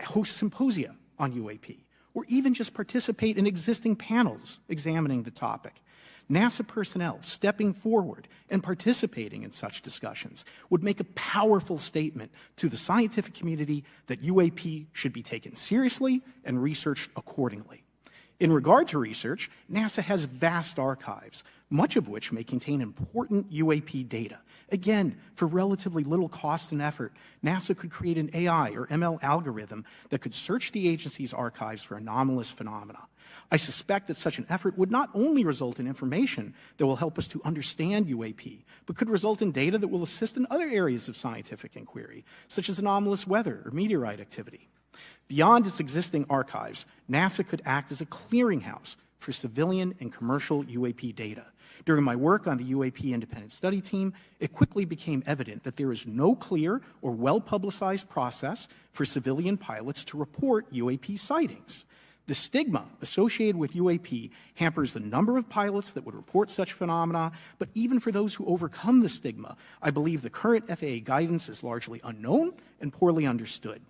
host symposia on UAP, or even just participate in existing panels examining the topic. NASA personnel stepping forward and participating in such discussions would make a powerful statement to the scientific community that UAP should be taken seriously and researched accordingly. In regard to research, NASA has vast archives, much of which may contain important UAP data. Again, for relatively little cost and effort, NASA could create an AI or ML algorithm that could search the agency's archives for anomalous phenomena. I suspect that such an effort would not only result in information that will help us to understand UAP, but could result in data that will assist in other areas of scientific inquiry, such as anomalous weather or meteorite activity. Beyond its existing archives, NASA could act as a clearinghouse for civilian and commercial UAP data. During my work on the UAP Independent Study Team, it quickly became evident that there is no clear or well-publicized process for civilian pilots to report UAP sightings. The stigma associated with UAP hampers the number of pilots that would report such phenomena, but even for those who overcome the stigma, I believe the current FAA guidance is largely unknown and poorly understood.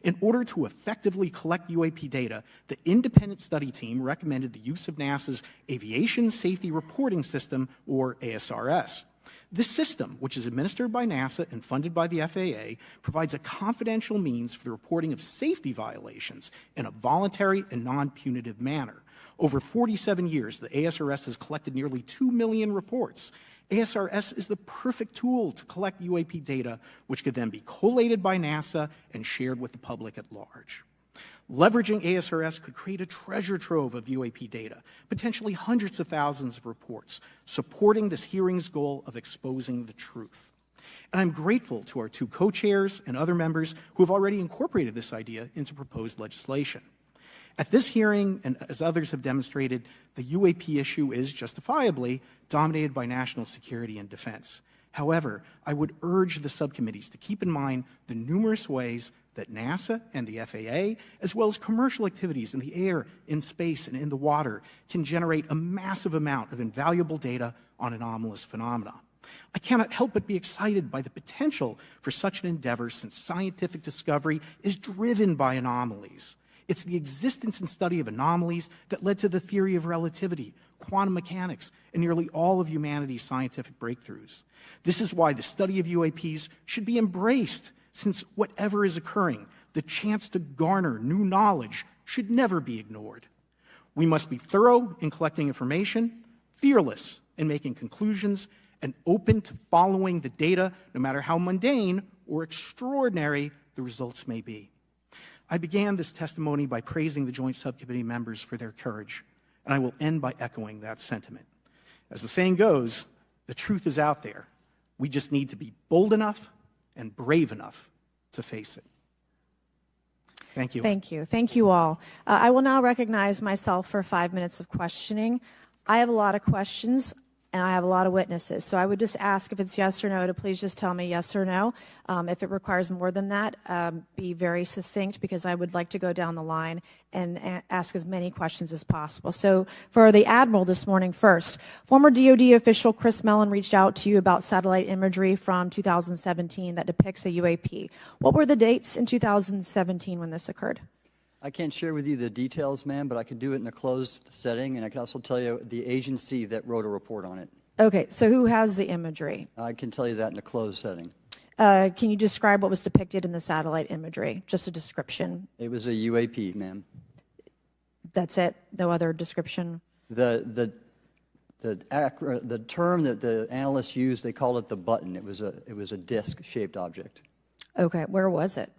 In order to effectively collect UAP data, the independent study team recommended the use of NASA's Aviation Safety Reporting System, or ASRS. This system, which is administered by NASA and funded by the FAA, provides a confidential means for the reporting of safety violations in a voluntary and non-punitive manner. Over 47 years, the ASRS has collected nearly 2 million reports. ASRS is the perfect tool to collect UAP data, which could then be collated by NASA and shared with the public at large. Leveraging ASRS could create a treasure trove of UAP data, potentially hundreds of thousands of reports, supporting this hearing's goal of exposing the truth. And I'm grateful to our two co-chairs and other members who have already incorporated this idea into proposed legislation. At this hearing, and as others have demonstrated, the UAP issue is justifiably dominated by national security and defense. However, I would urge the subcommittees to keep in mind the numerous ways that NASA and the FAA, as well as commercial activities in the air, in space, and in the water, can generate a massive amount of invaluable data on anomalous phenomena. I cannot help but be excited by the potential for such an endeavor, since scientific discovery is driven by anomalies. It's the existence and study of anomalies that led to the theory of relativity, quantum mechanics, and nearly all of humanity's scientific breakthroughs. This is why the study of UAPs should be embraced, since whatever is occurring, the chance to garner new knowledge should never be ignored. We must be thorough in collecting information, fearless in making conclusions, and open to following the data, no matter how mundane or extraordinary the results may be. I began this testimony by praising the Joint Subcommittee members for their courage, and I will end by echoing that sentiment. As the saying goes, the truth is out there. We just need to be bold enough and brave enough to face it. Thank you. Thank you. Thank you all. I will now recognize myself for 5 minutes of questioning. I have a lot of questions, and I have a lot of witnesses. So I would just ask if it's yes or no to please just tell me yes or no. If it requires more than that, be very succinct, because I would like to go down the line and ask as many questions as possible. So for the Admiral this morning first, former DOD official Chris Mellon reached out to you about satellite imagery from 2017 that depicts a UAP. What were the dates in 2017 when this occurred? I can't share with you the details, ma'am, but I can do it in a closed setting, and I can also tell you the agency that wrote a report on it. Okay, so who has the imagery? I can tell you that in a closed setting. Can you describe what was depicted in the satellite imagery? Just a description. It was a UAP, ma'am. That's it? No other description? The term that the analysts used, they called it the button. It was a disc-shaped object. Okay, where was it?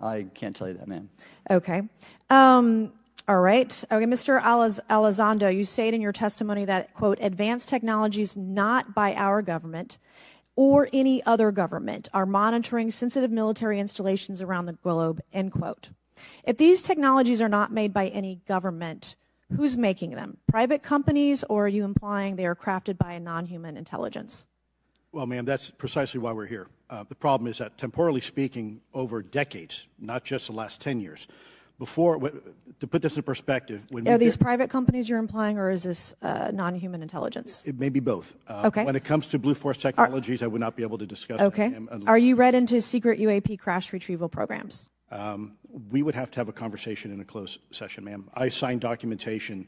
I can't tell you that, ma'am. Okay. All right. Okay, Mr. Elizondo, you state in your testimony that, quote, advanced technologies not by our government or any other government are monitoring sensitive military installations around the globe, end quote. If these technologies are not made by any government, who's making them? Private companies, or are you implying they are crafted by a non-human intelligence? Well, ma'am, that's precisely why we're here. The problem is that, temporally speaking, over decades, not just the last 10 years, to put this in perspective, are these private companies you're implying, or is this non-human intelligence? It may be both. Okay. When it comes to Blue Force Technologies, I would not be able to discuss okay. that. Are you read into secret UAP crash retrieval programs? We would have to have a conversation in a closed session, ma'am. I signed documentation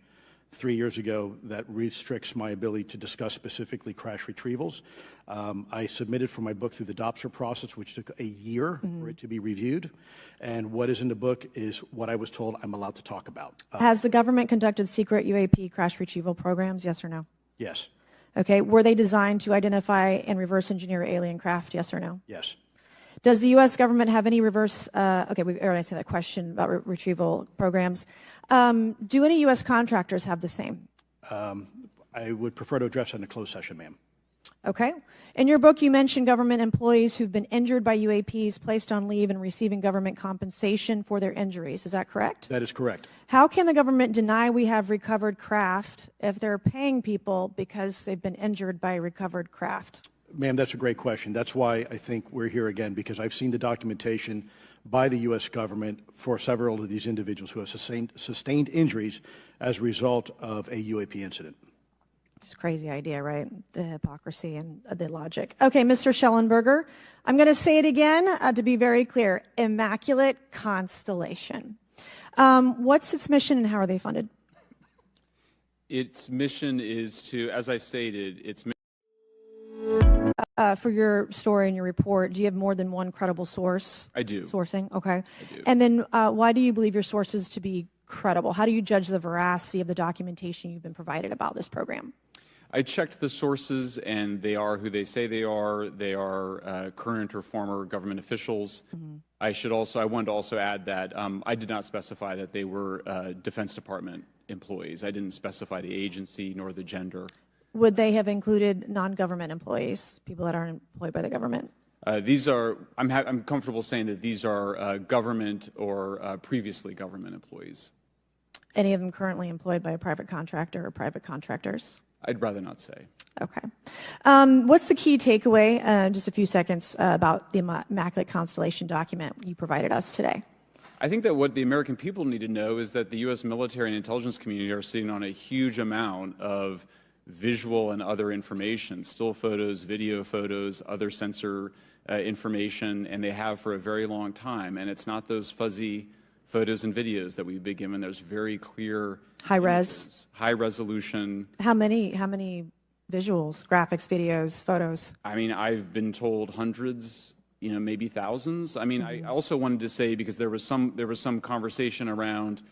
3 years ago that restricts my ability to discuss specifically crash retrievals. I submitted for my book through the DOPSR process, which took a year for it to be reviewed. And what is in the book is what I was told I'm allowed to talk about. Has the government conducted secret UAP crash retrieval programs, yes or no? Yes. Okay. Were they designed to identify and reverse engineer alien craft, yes or no? Yes. Does the U.S. government have any reverse, okay, we already answered that question about retrieval programs. Do any U.S. contractors have the same? I would prefer to address that in a closed session, ma'am. Okay. In your book, you mentioned government employees who've been injured by UAPs, placed on leave, and receiving government compensation for their injuries. Is that correct? That is correct. How can the government deny we have recovered craft if they're paying people because they've been injured by recovered craft? Ma'am, that's a great question. That's why I think we're here again, because I've seen the documentation by the U.S. government for several of these individuals who have sustained injuries as a result of a UAP incident. It's a crazy idea, right? The hypocrisy and the logic. Okay, Mr. Schellenberger, I'm going to say it again to be very clear. Immaculate Constellation. What's its mission and how are they funded? Its mission is to, as I stated, its for your story and your report, do you have more than one credible source? I do. Sourcing, okay. I do. And then why do you believe your sources to be credible? How do you judge the veracity of the documentation you've been provided about this program? I checked the sources, and they are who they say they are. They are current or former government officials. Mm-hmm. I wanted to also add that I did not specify that they were Defense Department employees. I didn't specify the agency nor the gender. Would they have included non-government employees, people that aren't employed by the government? These are, I'm comfortable saying that these are government or previously government employees. Any of them currently employed by a private contractor or private contractors? I'd rather not say. Okay. What's the key takeaway, just a few seconds, about the Immaculate Constellation document you provided us today? I think that what the American people need to know is that the U.S. military and intelligence community are sitting on a huge amount of visual and other information, still photos, video photos, other sensor information, and they have for a very long time. And it's not those fuzzy photos and videos that we've been given. There's very clear high images, res, high resolution. How many visuals, graphics, videos, photos? I mean, I've been told hundreds, maybe thousands. I mean, I also wanted to say, because there was some conversation around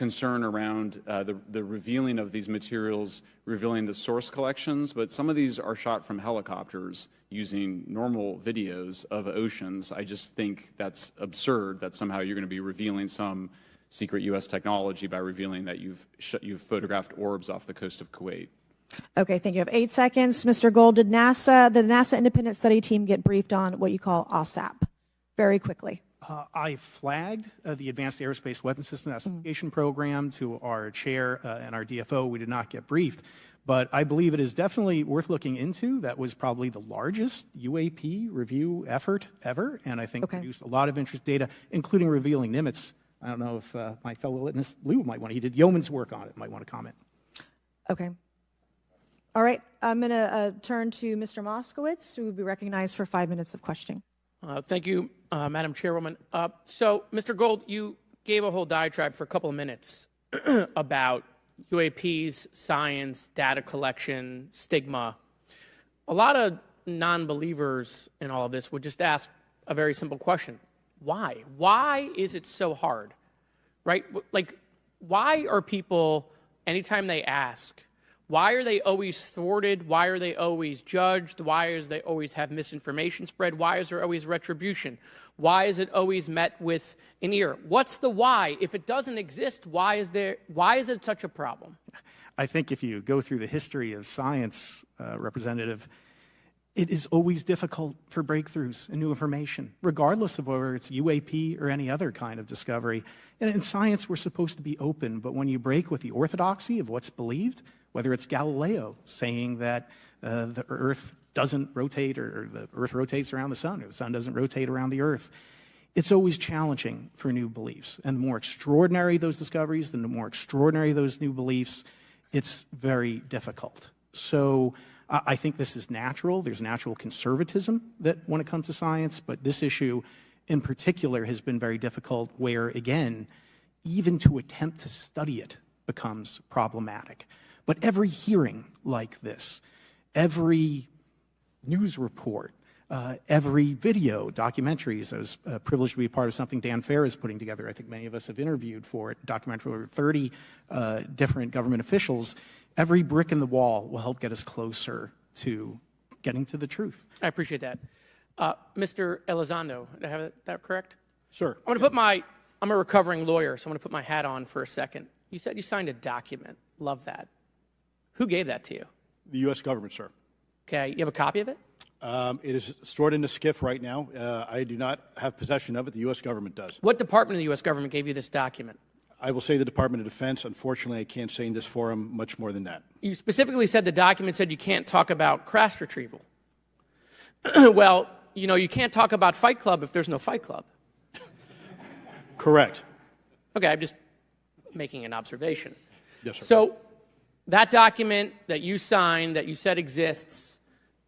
concern around the revealing of these materials, revealing the source collections, but some of these are shot from helicopters using normal videos of oceans. I just think that's absurd that somehow you're going to be revealing some secret U.S. technology by revealing that you've photographed orbs off the coast of Kuwait. Okay, thank you. I have 8 seconds. Mr. Gold, did the NASA independent study team get briefed on what you call OSAP? Very quickly. I flagged the Advanced Aerospace Weapons System Classification Program to our chair and our DFO. We did not get briefed, but I believe it is definitely worth looking into. That was probably the largest UAP review effort ever, and I think produced a lot of interest data, including revealing Nimitz. I don't know if my fellow witness Lou might want to. He did yeoman's work on it. Might want to comment. Okay. All right. I'm going to turn to Mr. Moskowitz, who will be recognized for 5 minutes of questioning. Thank you, Madam Chairwoman. So, Mr. Gold, you gave a whole diatribe for a couple of minutes about UAPs, science, data collection, stigma. A lot of non-believers in all of this would just ask a very simple question. Why? Why is it so hard? Right? Like, why are people, anytime they ask, why are they always thwarted? Why are they always judged? Why is they always have misinformation spread? Why is there always retribution? Why is it always met with an ear? What's the why? If it doesn't exist, why is it such a problem? I think if you go through the history of science, Representative, it is always difficult for breakthroughs and new information, regardless of whether it's UAP or any other kind of discovery. And in science, we're supposed to be open, but when you break with the orthodoxy of what's believed, whether it's Galileo saying that the Earth doesn't rotate or the Earth rotates around the sun or the sun doesn't rotate around the Earth, it's always challenging for new beliefs. And the more extraordinary those discoveries, the more extraordinary those new beliefs, it's very difficult. So I think this is natural. There's natural conservatism that when it comes to science, but this issue in particular has been very difficult where, again, even to attempt to study it becomes problematic. But every hearing like this, every news report, every video, documentaries, I was privileged to be a part of something Dan Fair is putting together. I think many of us have interviewed for it, documentary over 30 different government officials. Every brick in the wall will help get us closer to getting to the truth. I appreciate that. Mr. Elizondo, did I have that correct? Sir. I'm a recovering lawyer, so I'm going to put my hat on for a second. You said you signed a document. Love that. Who gave that to you? The U.S. government, sir. Okay, you have a copy of it? It is stored in a SCIF right now. I do not have possession of it. The U.S. government does. What department of the U.S. government gave you this document? I will say the Department of Defense. Unfortunately, I can't say in this forum much more than that. You specifically said the document said you can't talk about crash retrieval. Well, you know, you can't talk about Fight Club if there's no Fight Club. Correct. Okay, I'm just making an observation. Yes, sir. So that document that you signed, that you said exists,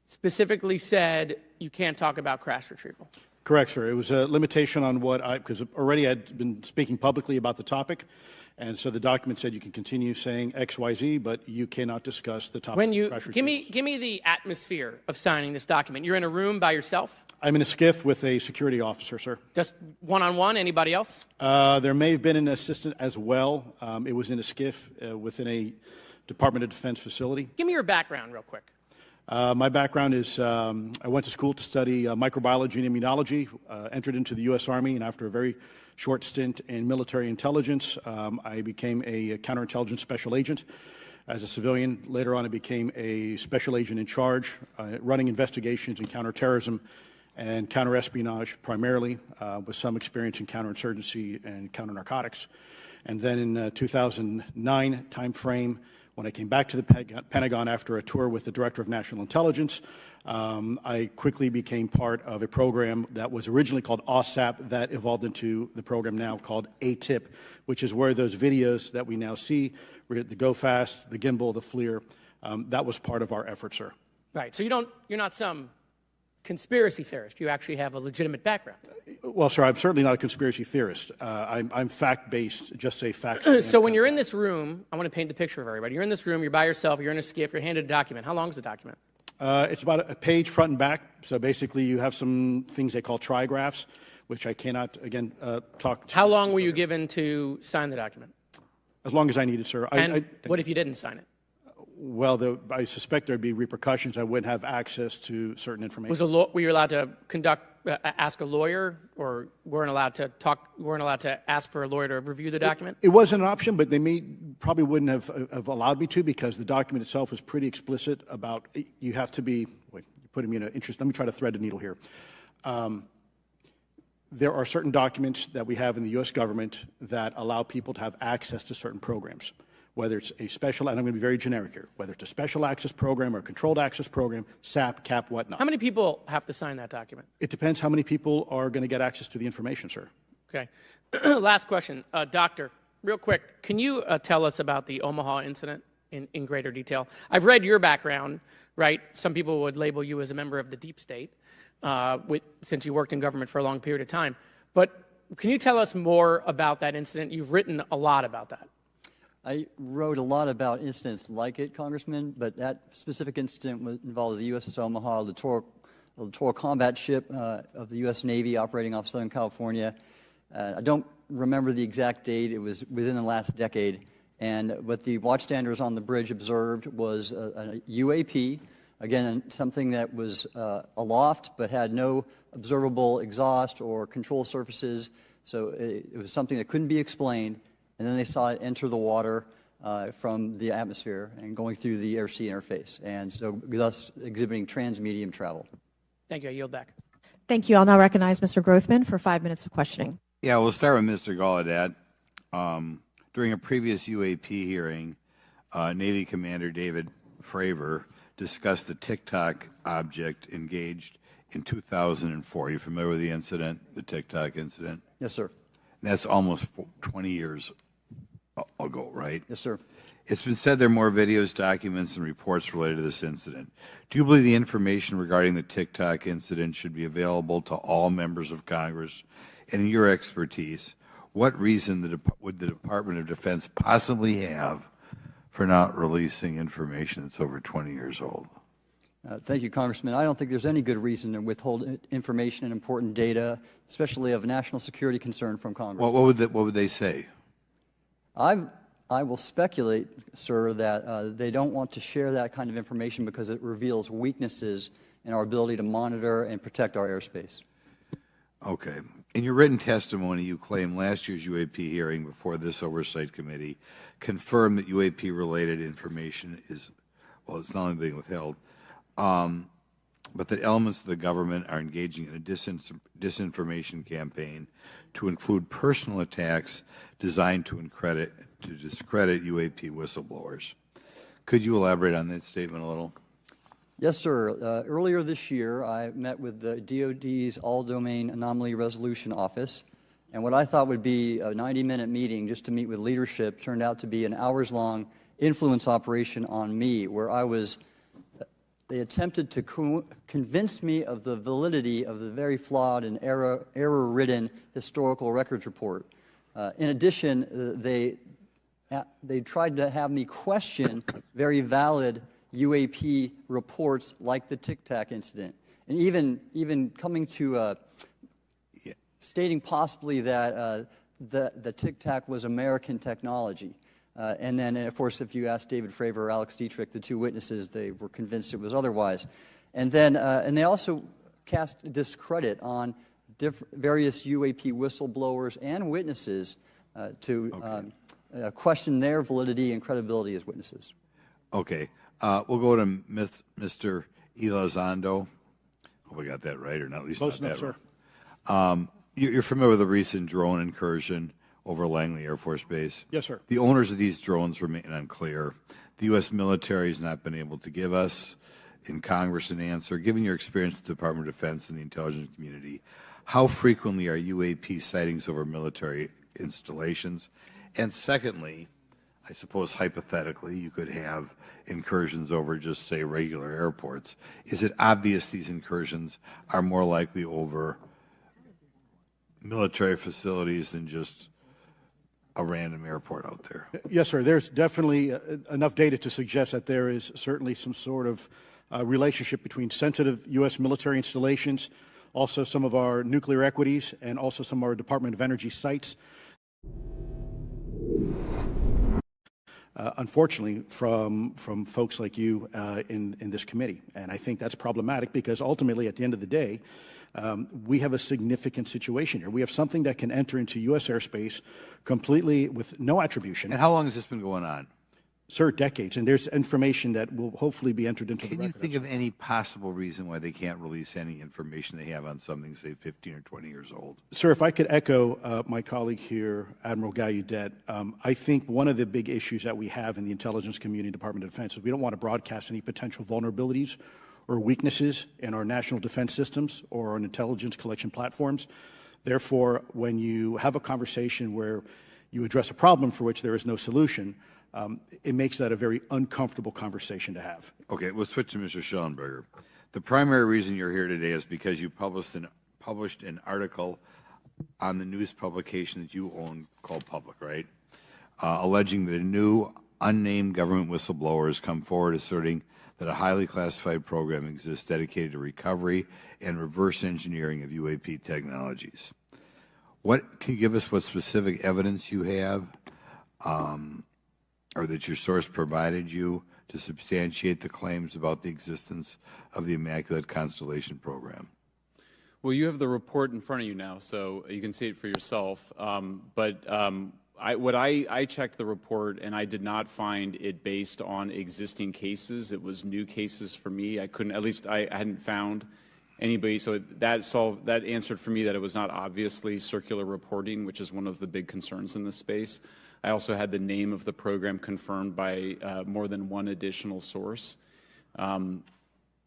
specifically said you can't talk about crash retrieval. Correct, sir. It was a limitation on because already I'd been speaking publicly about the topic, and so the document said you can continue saying X, Y, Z, but you cannot discuss the topic. When you of crash give retrievals. me the atmosphere of signing this document. You're in a room by yourself? I'm in a SCIF with a security officer, sir. Just one-on-one? Anybody else? There may have been an assistant as well. It was in a SCIF within a Department of Defense facility. Give me your background real quick. My background is I went to school to study microbiology and immunology, entered into the U.S. Army, and after a very short stint in military intelligence, I became a counterintelligence special agent. As a civilian, later on I became a special agent in charge, running investigations in counterterrorism and counterespionage primarily, with some experience in counterinsurgency and counternarcotics. And then in 2009 timeframe, when I came back to the Pentagon after a tour with the Director of National Intelligence, I quickly became part of a program that was originally called OSAP that evolved into the program now called ATIP, which is where those videos that we now see, the Go Fast, the Gimbal, the FLIR, that was part of our effort, sir. Right. So you're not some conspiracy theorist. You actually have a legitimate background. Well, sir, I'm certainly not a conspiracy theorist. I'm fact-based, just say facts. So when you're in this room, I want to paint the picture of everybody. You're in this room, you're by yourself, you're in a SCIF, you're handed a document. How long is the document? It's about a page front and back. So basically you have some things they call trigraphs, which I cannot, again, talk to. How long were you given to sign the document? As long as I need it, sir. And what if you didn't sign it? Well, I suspect there'd be repercussions. I wouldn't have access to certain information. Were you allowed to ask a lawyer, or weren't allowed to ask for a lawyer to review the document? It wasn't an option, but they probably wouldn't have allowed me to, because the document itself is pretty explicit about you have to be. Wait, you're putting me in an interest. Let me try to thread the needle here. There are certain documents that we have in the U.S. government that allow people to have access to certain programs, whether it's a special, and I'm going to be very generic here, whether it's a special access program or a controlled access program, SAP, CAP, whatnot. How many people have to sign that document? It depends how many people are going to get access to the information, sir. Okay. Last question. Doctor, real quick, can you tell us about the Omaha incident in greater detail? I've read your background, right? Some people would label you as a member of the deep state, since you worked in government for a long period of time. But can you tell us more about that incident? You've written a lot about that. I wrote a lot about incidents like it, Congressman, but that specific incident involved the USS Omaha, the littoral combat ship of the U.S. Navy operating off Southern California. I don't remember the exact date. It was within the last decade. And what the watchstanders on the bridge observed was a UAP, again, something that was aloft but had no observable exhaust or control surfaces. So it was something that couldn't be explained. And then they saw it enter the water from the atmosphere and going through the air-sea interface, and so thus exhibiting transmedium travel. Thank you. I yield back. Thank you. I'll now recognize Mr. Grothman for 5 minutes of questioning. Yeah, we'll start with Mr. Gallaudet. During a previous UAP hearing, Navy Commander David Fravor discussed the TikTok object engaged in 2004. Are you familiar with the incident, the TikTok incident? Yes, sir. That's almost 20 years ago, right? Yes, sir. It's been said there are more videos, documents, and reports related to this incident. Do you believe the information regarding the TikTok incident should be available to all members of Congress? And in your expertise, what reason would the Department of Defense possibly have for not releasing information that's over 20 years old? Thank you, Congressman. I don't think there's any good reason to withhold information and important data, especially of national security concern, from Congress. What would they say? I will speculate, sir, that they don't want to share that kind of information because it reveals weaknesses in our ability to monitor and protect our airspace. Okay. In your written testimony, you claim last year's UAP hearing before this Oversight Committee confirmed that UAP-related information is, well, it's not only being withheld, but that elements of the government are engaging in a disinformation campaign to include personal attacks designed to discredit UAP whistleblowers. Could you elaborate on that statement a little? Yes, sir. Earlier this year, I met with the DoD's All-Domain Anomaly Resolution Office, and what I thought would be a 90-minute meeting just to meet with leadership turned out to be an hours-long influence operation on me, where they attempted to convince me of the validity of the very flawed and error-ridden historical records report. In addition, they tried to have me question very valid UAP reports like the Tic Tac incident, and even coming to stating possibly that the Tic Tac was American technology. And then, of course, if you ask David Fravor or Alex Dietrich, the two witnesses, they were convinced it was otherwise. And then, and they also cast discredit on various UAP whistleblowers and witnesses to question their validity and credibility as witnesses. Okay. We'll go to Mr. Elizondo. Hope I got that right, or not at least Close not enough, that sir. right. You're familiar with the recent drone incursion over Langley Air Force Base? Yes, sir. The owners of these drones remain unclear. The U.S. military has not been able to give us in Congress an answer. Given your experience with the Department of Defense and the intelligence community, how frequently are UAP sightings over military installations? And secondly, I suppose hypothetically you could have incursions over just, say, regular airports. Is it obvious these incursions are more likely over military facilities than just a random airport out there? Yes, sir. There's definitely enough data to suggest that there is certainly some sort of relationship between sensitive U.S. military installations, also some of our nuclear equities, and also some of our Department of Energy sites. unfortunately, from folks like you in this committee. And I think that's problematic because ultimately, at the end of the day, we have a significant situation here. We have something that can enter into U.S. airspace completely with no attribution. And how long has this been going on? Sir, decades. And there's information that will hopefully be entered into the record. Can you think of any possible reason why they can't release any information they have on something, say, 15 or 20 years old? Sir, if I could echo my colleague here, Admiral Gallaudet, I think one of the big issues that we have in the intelligence community, Department of Defense, is we don't want to broadcast any potential vulnerabilities or weaknesses in our national defense systems or on intelligence collection platforms. Therefore, when you have a conversation where you address a problem for which there is no solution, it makes that a very uncomfortable conversation to have. Okay, we'll switch to Mr. Schellenberger. The primary reason you're here today is because you published an article on the news publication that you own called Public, right? Alleging that a new unnamed government whistleblower has come forward asserting that a highly classified program exists dedicated to recovery and reverse engineering of UAP technologies. Can you give us what specific evidence you have or that your source provided you to substantiate the claims about the existence of the Immaculate Constellation program? Well, you have the report in front of you now, so you can see it for yourself. I checked the report, and I did not find it based on existing cases. It was new cases for me. I hadn't found anybody. So that answered for me that it was not obviously circular reporting, which is one of the big concerns in this space. I also had the name of the program confirmed by more than one additional source.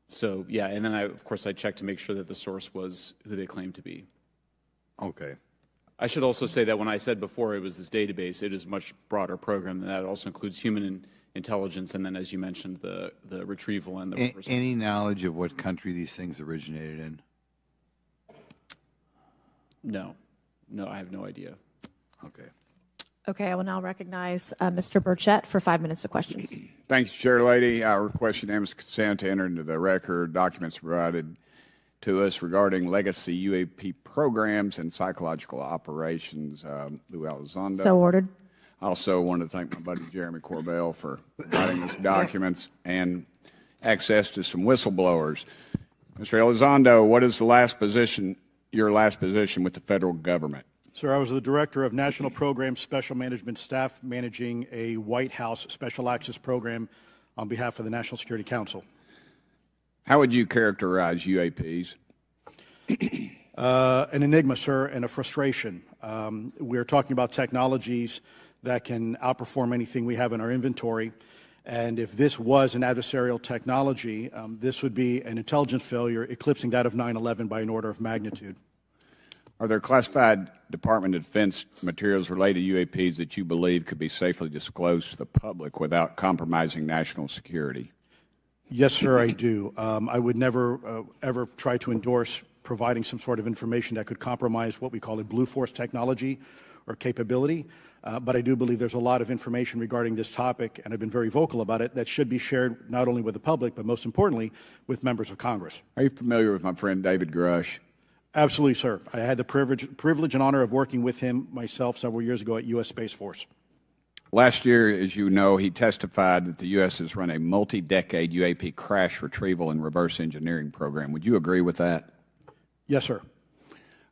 So yeah, and then of course I checked to make sure that the source was who they claimed to be. Okay. I should also say that when I said before it was this database, it is a much broader program than that. It also includes human intelligence, and then, as you mentioned, the retrieval and the reversal. Any knowledge of what country these things originated in? No, I have no idea. Okay. Okay, I will now recognize Mr. Burchett for 5 minutes of questions. Thank you, Chair Lady. I request unanimous consent to enter into the record documents provided to us regarding legacy UAP programs and psychological operations. Lou Elizondo. So ordered. I also want to thank my buddy Jeremy Corbell for providing us documents and access to some whistleblowers. Mr. Elizondo, what is your last position with the federal government? Sir, I was the Director of National Program Special Management Staff managing a White House Special Access Program on behalf of the National Security Council. How would you characterize UAPs? An enigma, sir, and a frustration. We're talking about technologies that can outperform anything we have in our inventory. And if this was an adversarial technology, this would be an intelligence failure eclipsing that of 9/11 by an order of magnitude. Are there classified Department of Defense materials related to UAPs that you believe could be safely disclosed to the public without compromising national security? Yes, sir, I do. I would never, ever try to endorse providing some sort of information that could compromise what we call a blue force technology or capability. But I do believe there's a lot of information regarding this topic, and I've been very vocal about it, that should be shared not only with the public, but most importantly, with members of Congress. Are you familiar with my friend David Grush? Absolutely, sir. I had the privilege and honor of working with him myself several years ago at U.S. Space Force. Last year, as you know, he testified that the U.S. has run a multi-decade UAP crash retrieval and reverse engineering program. Would you agree with that? Yes, sir.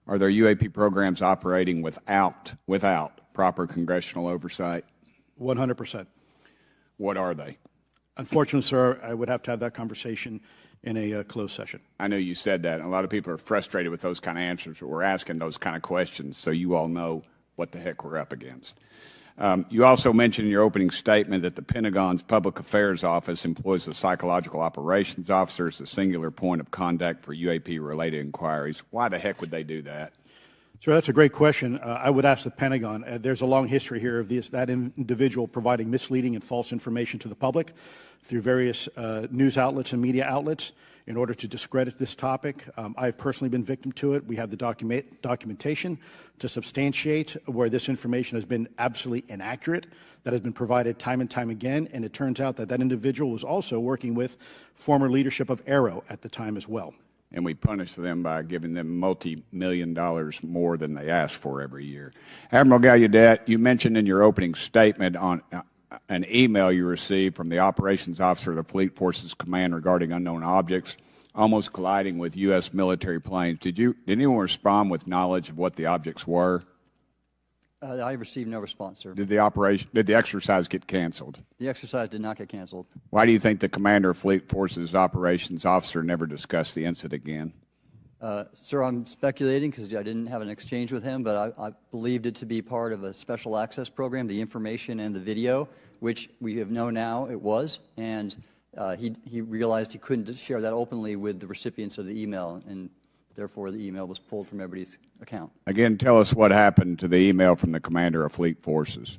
Are there UAP programs operating without proper congressional oversight? 100%. What are they? Unfortunately, sir, I would have to have that conversation in a closed session. I know you said that, and a lot of people are frustrated with those kind of answers, but we're asking those kind of questions so you all know what the heck we're up against. You also mentioned in your opening statement that the Pentagon's Public Affairs Office employs the Psychological Operations Officer as the singular point of contact for UAP-related inquiries. Why the heck would they do that? Sir, that's a great question. I would ask the Pentagon. There's a long history here of that individual providing misleading and false information to the public through various news outlets and media outlets in order to discredit this topic. I've personally been victim to it. We have the documentation to substantiate where this information has been absolutely inaccurate, that has been provided time and time again, and it turns out that that individual was also working with former leadership of AEREO at the time as well. And we punish them by giving them multi-million dollars more than they ask for every year. Admiral Gallaudet, you mentioned in your opening statement an email you received from the operations officer of the Fleet Forces Command regarding unknown objects almost colliding with U.S. military planes. Did anyone respond with knowledge of what the objects were? I received no response, sir. Did the exercise get canceled? The exercise did not get canceled. Why do you think the commander of Fleet Forces operations officer never discussed the incident again? Sir, I'm speculating because I didn't have an exchange with him, but I believed it to be part of a special access program, the information and the video, which we have known now it was, and he realized he couldn't share that openly with the recipients of the email, and therefore the email was pulled from everybody's account. Again, tell us what happened to the email from the commander of Fleet Forces.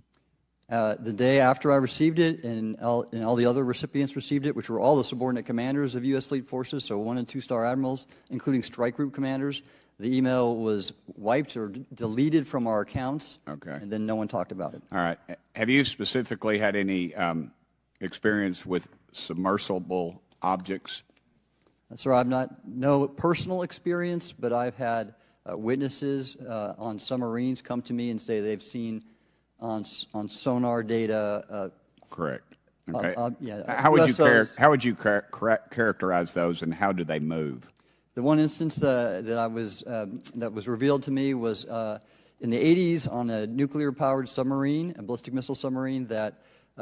The day after I received it, and all the other recipients received it, which were all the subordinate commanders of U.S. Fleet Forces, so 1- and 2-star admirals, including strike group commanders, the email was wiped or deleted from our accounts, and then no one talked about it. All right. Have you specifically had any experience with submersible objects? Sir, I've no personal experience, but I've had witnesses on submarines come to me and say they've seen on sonar data. Correct. Okay. Yeah, how would you characterize those, and how do they move? The one instance that was revealed to me was in the 80s on a nuclear-powered submarine, a ballistic missile submarine, that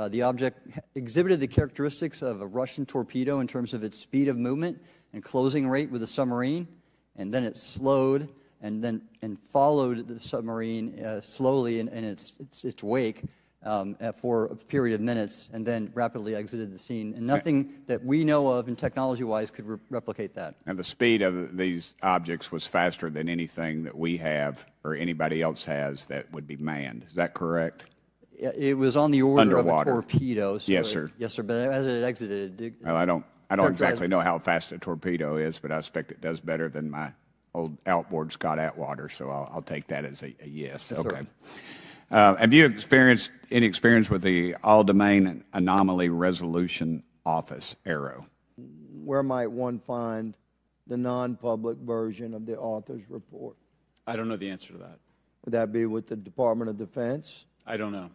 the object exhibited the characteristics of a Russian torpedo in terms of its speed of movement and closing rate with the submarine, and then it slowed and followed the submarine slowly in its wake for a period of minutes, and then rapidly exited the scene. And nothing that we know of and technology-wise could replicate that. And the speed of these objects was faster than anything that we have or anybody else has that would be manned. Is that correct? It was on the order Underwater. of a torpedo. So Yes, sir. Yes, sir. But as it exited, Well, I don't exactly know how fast a torpedo is, but I expect it does better than my old outboard Scott Atwater, so I'll take that as a yes. Yes, okay. Have you experienced any experience with the All-Domain Anomaly Resolution Office, AEREO? Where might one find the non-public version of the author's report? I don't know the answer to that. Would that be with the Department of Defense? I don't know.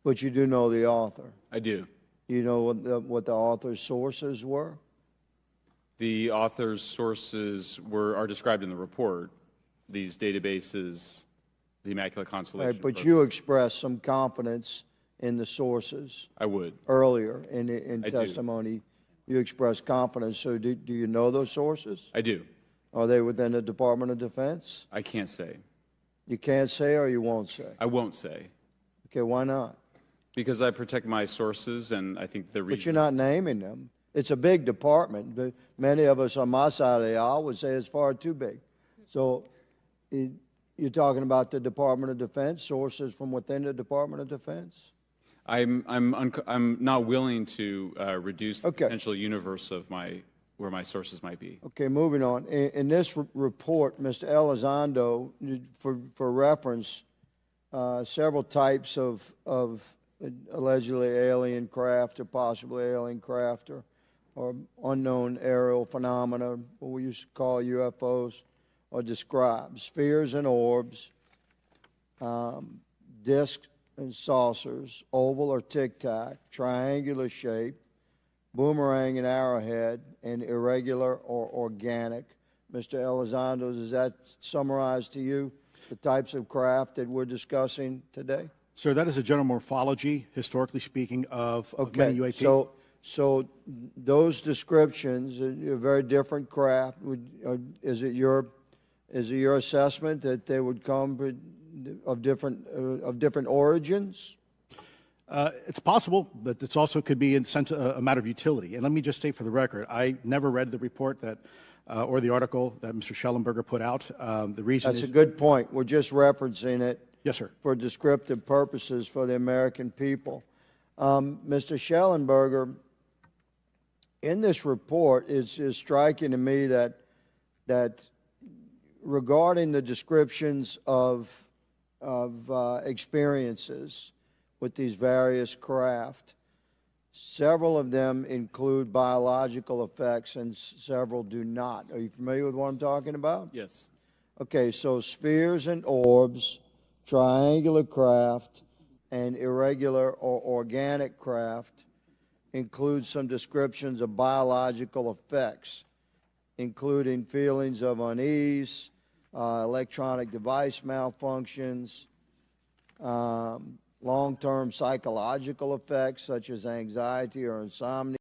But you do know the author. I do. You know what the author's sources were? The author's sources are described in the report. These databases, the Immaculate Constellation. Right, but you expressed some confidence in the sources. I would. Earlier in I testimony, you expressed confidence. So do you know those sources? I do. Are they within the Department of Defense? I can't say. You can't say, or you won't say? I won't say. Okay, why not? Because I protect my sources, and I think the reason. But you're not naming them. It's a big department. But many of us on my side of the aisle would say it's far too big. So you're talking about the Department of Defense, sources from within the Department of Defense? I'm not willing to reduce the potential universe of where my sources might be. Okay, moving on. In this report, Mr. Elizondo, for reference, several types of allegedly alien craft or possibly alien craft or unknown aerial phenomena, what we used to call UFOs, are described. Spheres and orbs, discs and saucers, oval or tic-tac, triangular shape, boomerang and arrowhead, and irregular or organic. Mr. Elizondo, does that summarize to you the types of craft that we're discussing today? Sir, that is a general morphology, historically speaking, of many UAP. So those descriptions are very different craft. Is it your assessment that they would come of different origins? It's possible, but it also could be in sense a matter of utility. And let me just state for the record, I never read the report that or the article that Mr. Schellenberger put out. The reason That's a good point. We're just referencing it. Yes, sir. For descriptive purposes for the American people. Mr. Schellenberger, in this report, it's striking to me that regarding the descriptions of experiences with these various craft, several of them include biological effects and several do not. Are you familiar with what I'm talking about? Yes. Okay, so spheres and orbs, triangular craft, and irregular or organic craft includes some descriptions of biological effects, including feelings of unease, electronic device malfunctions, long-term psychological effects such as anxiety or insomnia,